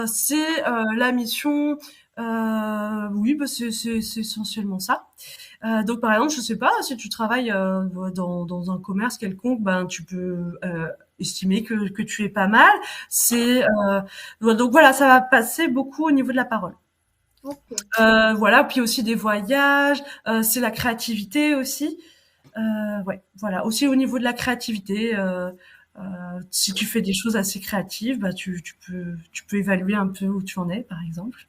C'est la mission. Oui, c'est essentiellement ça. Donc, par exemple, je sais pas, si tu travailles dans un commerce quelconque, ben tu peux estimer que tu es pas mal. Donc voilà, ça va passer beaucoup au niveau de la parole. Ok. Voilà, puis aussi des voyages, c'est la créativité aussi. Ouais, voilà. Aussi au niveau de la créativité, si tu fais des choses assez créatives, bah tu peux évaluer un peu où tu en es, par exemple.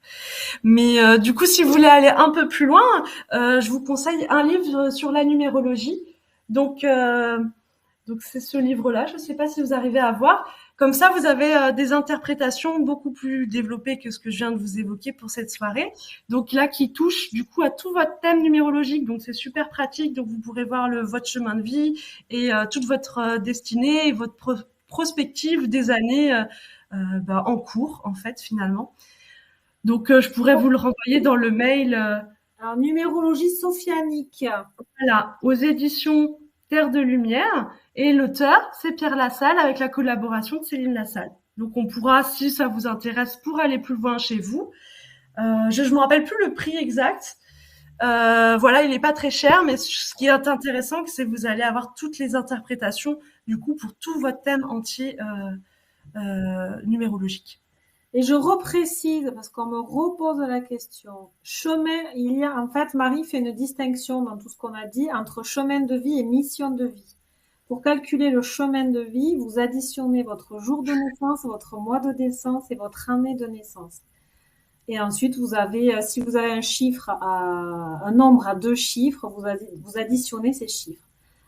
Mais du coup, si vous voulez aller un peu plus loin, je vous conseille un livre sur la numérologie. Donc donc c'est ce livre-là. Je ne sais pas si vous arrivez à voir. Comme ça, vous avez des interprétations beaucoup plus développées que ce que je viens de vous évoquer pour cette soirée. Donc là, qui touche du coup à tout votre thème numérologique. Donc c'est super pratique. Donc vous pourrez voir votre chemin de vie et toute votre destinée et votre prospective des années en cours, en fait, finalement. Donc je pourrais vous le renvoyer dans le mail. Alors, numérologie sophianique. Voilà, aux éditions Terre de Lumière. Et l'auteur, c'est Pierre Lassalle avec la collaboration de Céline Lassalle. Donc on pourra, si ça vous intéresse, pour aller plus loin chez vous. Je me rappelle plus le prix exact. Voilà, il est pas très cher, mais ce qui est intéressant, c'est que vous allez avoir toutes les interprétations du coup pour tout votre thème entier numérologique. Et je reprécise, parce qu'on me repose la question, en fait, Marie fait une distinction dans tout ce qu'on a dit entre chemin de vie et mission de vie. Pour calculer le chemin de vie, vous additionnez votre jour de naissance, votre mois de naissance et votre année de naissance. Et ensuite, si vous avez un nombre à 2 chiffres, vous additionnez ces chiffres.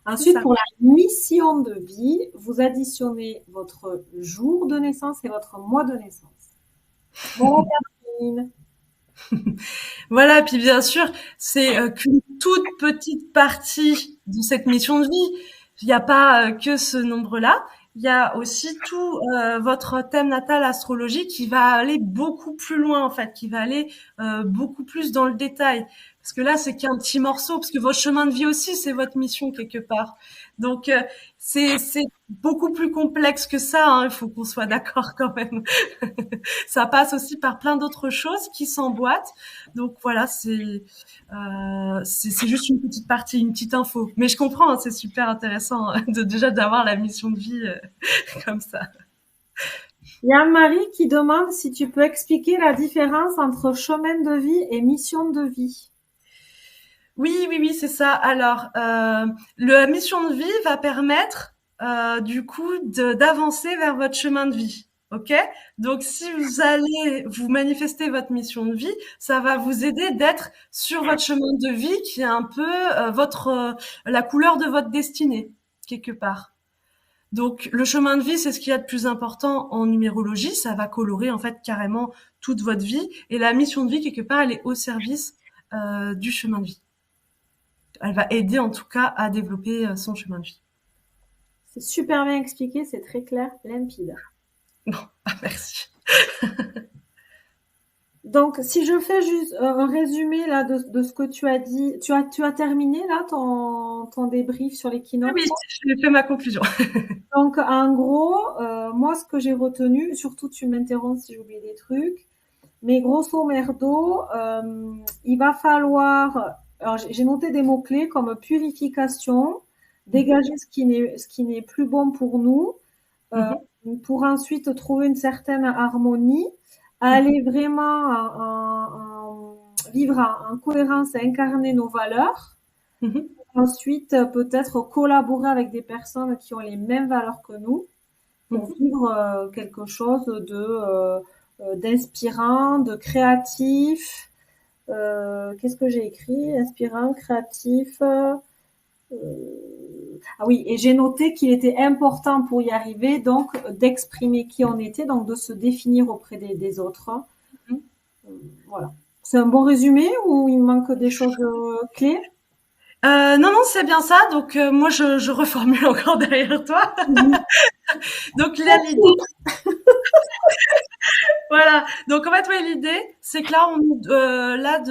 Ensuite, pour la mission de vie, vous additionnez votre jour de naissance et votre mois de naissance. Voilà, Catherine. Voilà, puis bien sûr, c'est qu'une toute petite partie de cette mission de vie. Il n'y a pas que ce nombre-là. Il y a aussi tout votre thème natal astrologique qui va aller beaucoup plus loin, en fait, qui va aller beaucoup plus dans le détail. Parce que là, c'est qu'un petit morceau, parce que votre chemin de vie aussi, c'est votre mission quelque part. Donc, c'est beaucoup plus complexe que ça, hein, il faut qu'on soit d'accord quand même. Ça passe aussi par plein d'autres choses qui s'emboîtent. Donc voilà, c'est juste une petite partie, une petite info. Mais je comprends, hein, c'est super intéressant déjà d'avoir la mission de vie comme ça. Il y a Marie qui demande si tu peux expliquer la différence entre chemin de vie et mission de vie. Oui, c'est ça. Alors, la mission de vie va permettre du coup d'avancer vers votre chemin de vie. Ok? Donc, si vous allez vous manifester votre mission de vie, ça va vous aider d'être sur votre chemin de vie qui est un peu la couleur de votre destinée, quelque part. Donc, le chemin de vie, c'est ce qu'il y a de plus important en numérologie. Ça va colorer, en fait, carrément toute votre vie. Et la mission de vie, quelque part, elle est au service du chemin de vie. Elle va aider, en tout cas, à développer son chemin de vie. C'est super bien expliqué, c'est très clair, limpide. Bon, merci. Donc, si je fais juste un résumé là de ce que tu as dit, tu as terminé là ton débrief sur l'équinoxe? Oui, j'ai fait ma conclusion. Donc, en gros, moi, ce que j'ai retenu, surtout tu m'interromps si j'oublie des trucs, mais grosso merdo, il va falloir, alors j'ai noté des mots-clés comme purification, dégager ce qui n'est plus bon pour nous, pour ensuite trouver une certaine harmonie, aller vraiment vivre en cohérence et incarner nos valeurs. Ensuite, peut-être collaborer avec des personnes qui ont les mêmes valeurs que nous pour vivre quelque chose d'inspirant, de créatif. Qu'est-ce que j'ai écrit? Inspirant, créatif. Ah oui, et j'ai noté qu'il était important pour y arriver, donc d'exprimer qui on était, donc de se définir auprès des autres. Voilà. C'est un bon résumé ou il manque des choses clés? Non, c'est bien ça. Donc moi, je reformule encore derrière toi. Donc là, l'idée, voilà. Donc en fait, ouais, l'idée, c'est que là,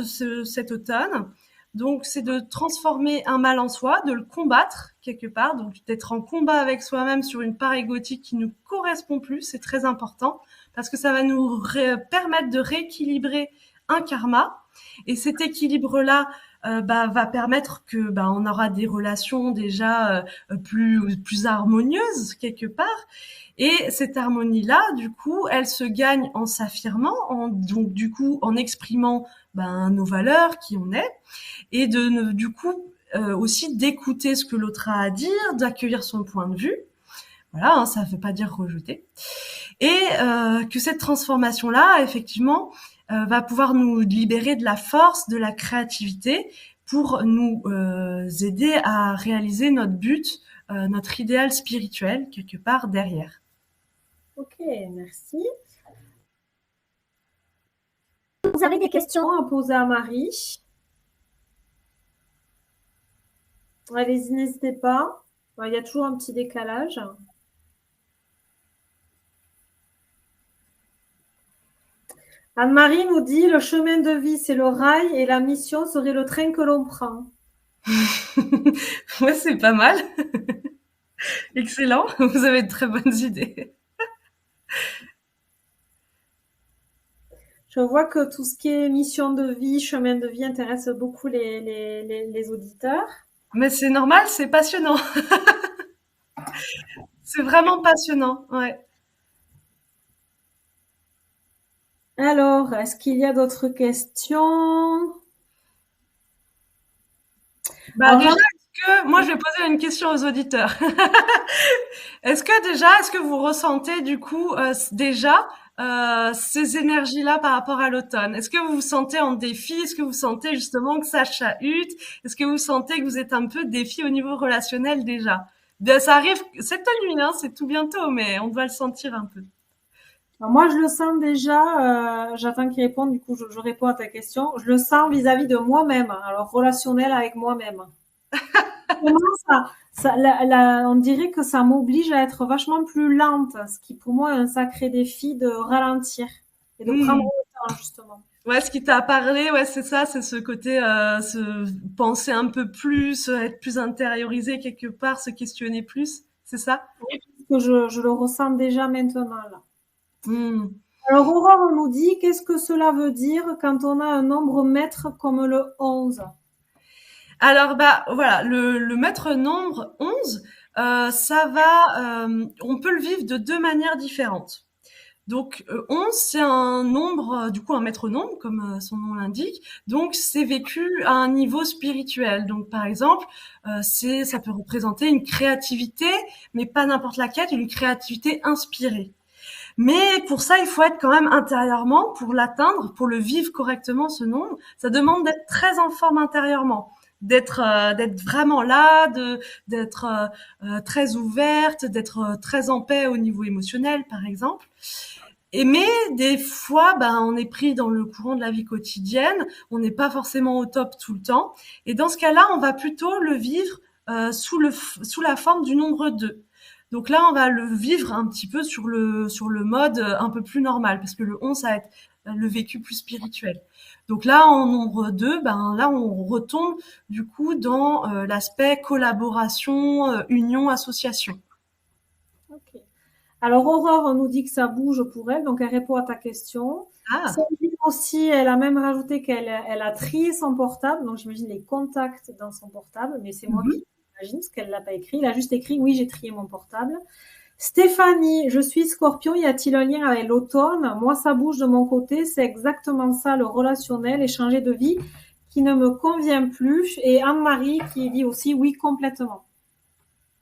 cet automne, donc c'est de transformer un mal en soi, de le combattre quelque part, donc d'être en combat avec soi-même sur une part égotique qui ne correspond plus. C'est très important parce que ça va nous permettre de rééquilibrer un karma. Et cet équilibre-là va permettre que on aura des relations déjà plus harmonieuses quelque part. Et cette harmonie-là, du coup, elle se gagne en s'affirmant, donc du coup en exprimant nos valeurs, qui on est, et du coup aussi d'écouter ce que l'autre a à dire, d'accueillir son point de vue. Voilà, hein, ça ne veut pas dire rejeter. Et que cette transformation-là, effectivement, va pouvoir nous libérer de la force, de la créativité pour nous aider à réaliser notre but, notre idéal spirituel quelque part derrière. Ok, merci. Vous avez des questions à poser à Marie? Allez-y, n'hésitez pas. Il y a toujours un petit décalage. Anne-Marie nous dit, le chemin de vie, c'est le rail et la mission serait le train que l'on prend. Ouais, c'est pas mal. Excellent, vous avez de très bonnes idées. Je vois que tout ce qui est mission de vie, chemin de vie intéresse beaucoup les auditeurs. Mais c'est normal, c'est passionnant. C'est vraiment passionnant, ouais. Alors, est-ce qu'il y a d'autres questions? Bah Alors, déjà, moi je vais poser une question aux auditeurs. Est-ce que vous ressentez du coup déjà ces énergies-là par rapport à l'automne? Est-ce que vous vous sentez en défi? Est-ce que vous sentez justement que ça chahute? Est-ce que vous sentez que vous êtes un peu défi au niveau relationnel déjà? Ben, ça arrive cette nuit, hein, c'est tout bientôt, mais on doit le sentir un peu. moi, je le sens déjà, j'attends qu'il réponde, du coup, je réponds à ta question. Je le sens vis-à-vis de moi-même, alors relationnel avec moi-même. Vraiment, on dirait que ça m'oblige à être vachement plus lente, ce qui pour moi est un sacré défi de ralentir et de prendre Hmm. le temps, justement. Ouais, ce qui t'a parlé, ouais, c'est ça, c'est ce côté, se penser un peu plus, être plus intériorisé quelque part, se questionner plus, c'est ça? Oui, parce que je le ressens déjà maintenant, là. Hmm. Alors, Aurore, on nous dit, qu'est-ce que cela veut dire quand on a un nombre maître comme le 11? Alors bah voilà, le maître nombre 11, ça va, on peut le vivre de deux manières différentes. Donc 11, c'est un nombre, du coup un maître nombre, comme son nom l'indique. Donc c'est vécu à un niveau spirituel. Donc par exemple, ça peut représenter une créativité, mais pas n'importe laquelle, une créativité inspirée. Mais pour ça, il faut être quand même intérieurement, pour l'atteindre, pour le vivre correctement, ce nombre, ça demande d'être très en forme intérieurement, d'être vraiment là, d'être très ouverte, d'être très en paix au niveau émotionnel, par exemple. Et mais des fois, ben, on est pris dans le courant de la vie quotidienne, on n'est pas forcément au top tout le temps. Et dans ce cas-là, on va plutôt le vivre sous la forme du nombre 2. Donc là, on va le vivre un petit peu sur le mode un peu plus normal, parce que le 11, ça va être le vécu plus spirituel. Donc là, en nombre 2, ben là, on retombe du coup dans l'aspect collaboration, union, association. Ok. Alors, Aurore, on nous dit que ça bouge pour elle, donc elle répond à ta question. Ah. Sandrine aussi, elle a même rajouté qu'elle a trié son portable, donc j'imagine les contacts dans son portable, mais c'est moi Mhm. qui l'imagine, parce qu'elle l'a pas écrit. Il a juste écrit, oui, j'ai trié mon portable. Stéphanie, je suis Scorpion, y a-t-il un lien avec l'automne? Moi, ça bouge de mon côté, c'est exactement ça, le relationnel et changer de vie qui ne me convient plus. Et Anne-Marie qui dit aussi, oui, complètement.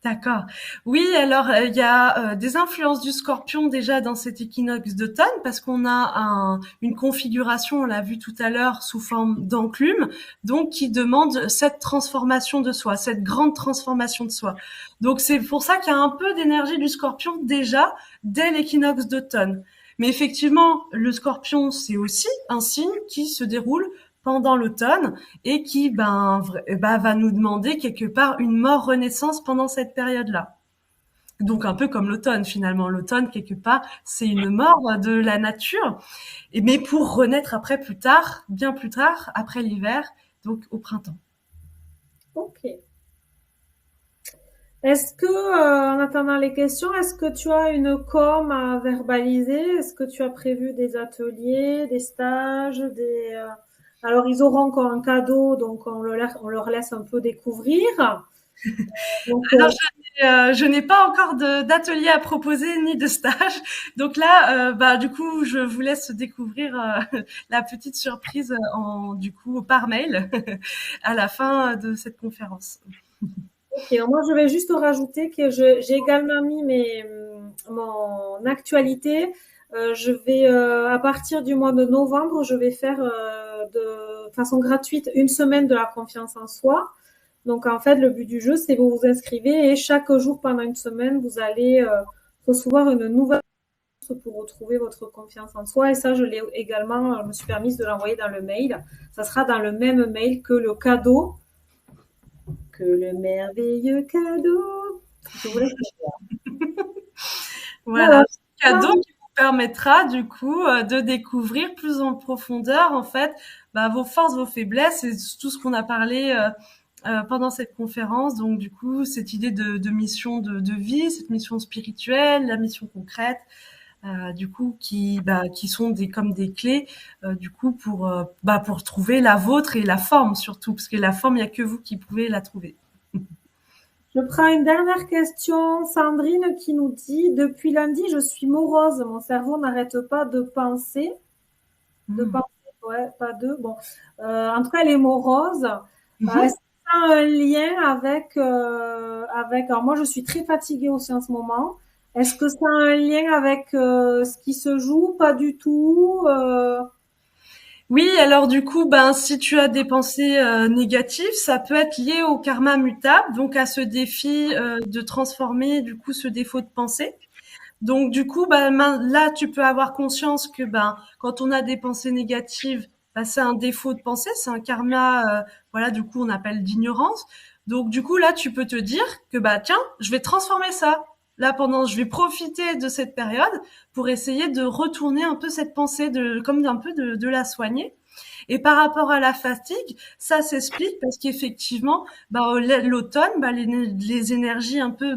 D'accord. Oui, alors il y a des influences du Scorpion déjà dans cet équinoxe d'automne parce qu'on a une configuration, on l'a vu tout à l'heure, sous forme d'enclume, donc qui demande cette transformation de soi, cette grande transformation de soi. Donc c'est pour ça qu'il y a un peu d'énergie du Scorpion déjà dès l'équinoxe d'automne. Mais effectivement, le Scorpion, c'est aussi un signe qui se déroule pendant l'automne et qui va nous demander quelque part une mort-renaissance pendant cette période-là. Donc un peu comme l'automne finalement. L'automne, quelque part, c'est une mort de la nature, mais pour renaître après plus tard, bien plus tard, après l'hiver, donc au printemps. Ok. Est-ce que, en attendant les questions, est-ce que tu as une com à verbaliser? Est-ce que tu as prévu des ateliers, des stages, Alors, ils auront encore un cadeau, donc on leur laisse un peu découvrir. Donc, Alors je n'ai pas encore d'atelier à proposer ni de stage, donc là, du coup, je vous laisse découvrir la petite surprise du coup par mail à la fin de cette conférence. ok, alors moi, je vais juste rajouter que j'ai également mis mon actualité. Je vais, à partir du mois de novembre, je vais faire de façon gratuite une semaine de la confiance en soi. Donc en fait, le but du jeu, c'est vous vous inscrivez et chaque jour pendant une semaine, vous allez recevoir une nouvelle ressource pour retrouver votre confiance en soi. Et ça, je l'ai également, je me suis permise de l'envoyer dans le mail. Ça sera dans le même mail que le cadeau, que le merveilleux cadeau. Je vous laisse. Voilà, Voilà. cadeau qui vous permettra du coup de découvrir plus en profondeur en fait vos forces, vos faiblesses et tout ce qu'on a parlé pendant cette conférence. Donc du coup, cette idée de mission de vie, cette mission spirituelle, la mission concrète, du coup qui sont comme des clés du coup pour trouver la vôtre et la forme surtout parce que la forme il y a que vous qui pouvez la trouver. Je prends une dernière question. Sandrine qui nous dit, depuis lundi, je suis morose. Mon cerveau n'arrête pas de penser. De pensée, ouais, pas deux. Bon, en tout cas, les mots roses. Mhm. Est-ce que ça a un lien avec. Alors moi, je suis très fatiguée aussi en ce moment. Est-ce que ça a un lien avec ce qui se joue? Pas du tout. Oui, alors du coup, ben, si tu as des pensées négatives, ça peut être lié au karma mutable, donc à ce défi de transformer du coup ce défaut de pensée. Donc du coup, bah, là, tu peux avoir conscience que ben, quand on a des pensées négatives, bah, c'est un défaut de pensée, c'est un karma, voilà, du coup, on appelle d'ignorance. Donc du coup, là, tu peux te dire que bah tiens, je vais transformer ça. Là, je vais profiter de cette période pour essayer de retourner un peu cette pensée, comme un peu de la soigner. Et par rapport à la fatigue, ça s'explique parce qu'effectivement, bah, l'automne, bah, les énergies un peu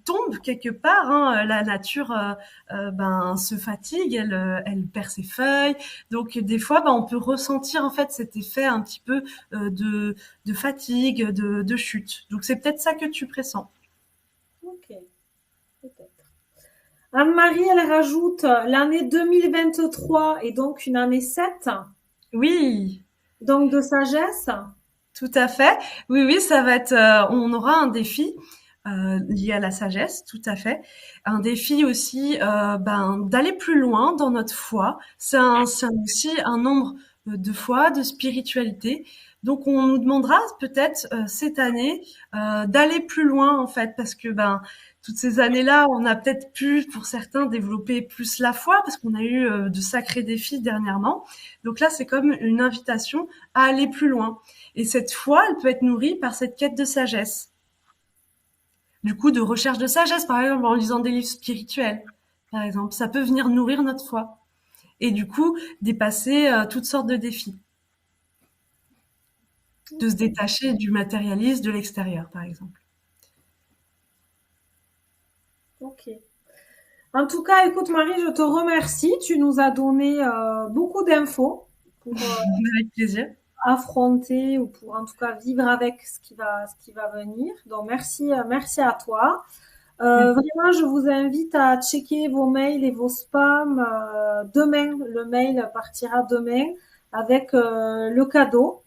tombent quelque part. Hein. La nature ben, se fatigue, elle perd ses feuilles. Donc des fois, bah, on peut ressentir en fait cet effet un petit peu de fatigue, de chute. Donc c'est peut-être ça que tu pressens. Ok, peut-être. Anne-Marie, elle rajoute l'année 2023 et donc une année 7, Oui, donc de sagesse. tout à fait. Oui, oui, ça va être. On aura un défi lié à la sagesse, tout à fait. Un défi aussi, ben, d'aller plus loin dans notre foi. C'est aussi un nombre de foi, de spiritualité. Donc, on nous demandera peut-être cette année d'aller plus loin en fait, parce que ben toutes ces années-là, on a peut-être pu, pour certains, développer plus la foi, parce qu'on a eu de sacrés défis dernièrement. Donc là, c'est comme une invitation à aller plus loin. Et cette foi, elle peut être nourrie par cette quête de sagesse. Du coup, de recherche de sagesse, par exemple, en lisant des livres spirituels, par exemple. Ça peut venir nourrir notre foi. Et du coup, dépasser toutes sortes de défis. De se Ok. détacher du matérialisme de l'extérieur, par exemple. Ok. En tout cas, écoute Marie, je te remercie. Tu nous as donné beaucoup d'infos pour Avec plaisir. affronter ou pour en tout cas vivre avec ce qui va venir. Donc merci à toi. Vraiment, je vous invite à checker vos mails et vos spams demain. Le mail partira demain avec le cadeau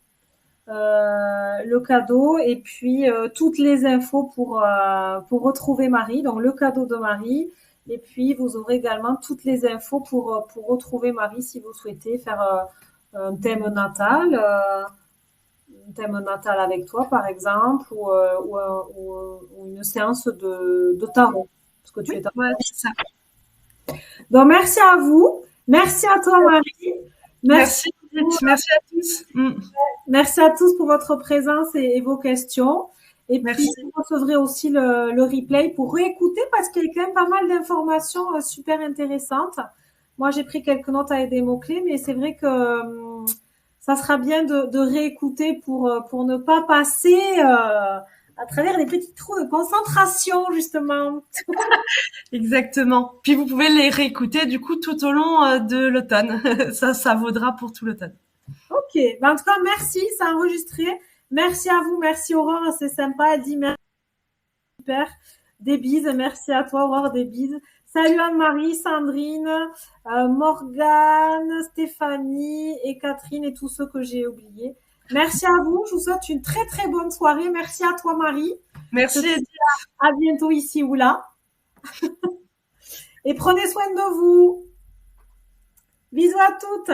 et puis toutes les infos pour retrouver Marie, donc le cadeau de Marie. Et puis, vous aurez également toutes les infos pour retrouver Marie si vous souhaitez faire un thème natal avec toi, par exemple, ou une séance de tarot, parce que tu Oui, es ouais, c'est ça. Donc, merci à vous. Merci à toi, Marie. Merci. Merci, Judith. Merci à tous. Merci à tous pour votre présence et vos questions. Et puis, Merci. vous recevrez aussi le replay pour réécouter parce qu'il y a quand même pas mal d'informations super intéressantes. Moi, j'ai pris quelques notes avec des mots-clés, mais c'est vrai que ça sera bien de réécouter pour ne pas passer à travers les petits trous de concentration, justement. Exactement. Puis vous pouvez les réécouter du coup tout au long de l'automne. Ça vaudra pour tout l'automne. Ok. Ben, en tout cas, merci, c'est enregistré. Merci à vous, merci Aurore, c'est sympa. Elle dit merci, super. Des bises, merci à toi Aurore, des bises. Salut Anne-Marie, Sandrine, Morgane, Stéphanie et Catherine et tous ceux que j'ai oubliés. Merci à vous, je vous souhaite une très très bonne soirée. Merci à toi Marie. Je te Merci, dis Edith. à bientôt ici ou là. Et prenez soin de vous. Bisous à toutes.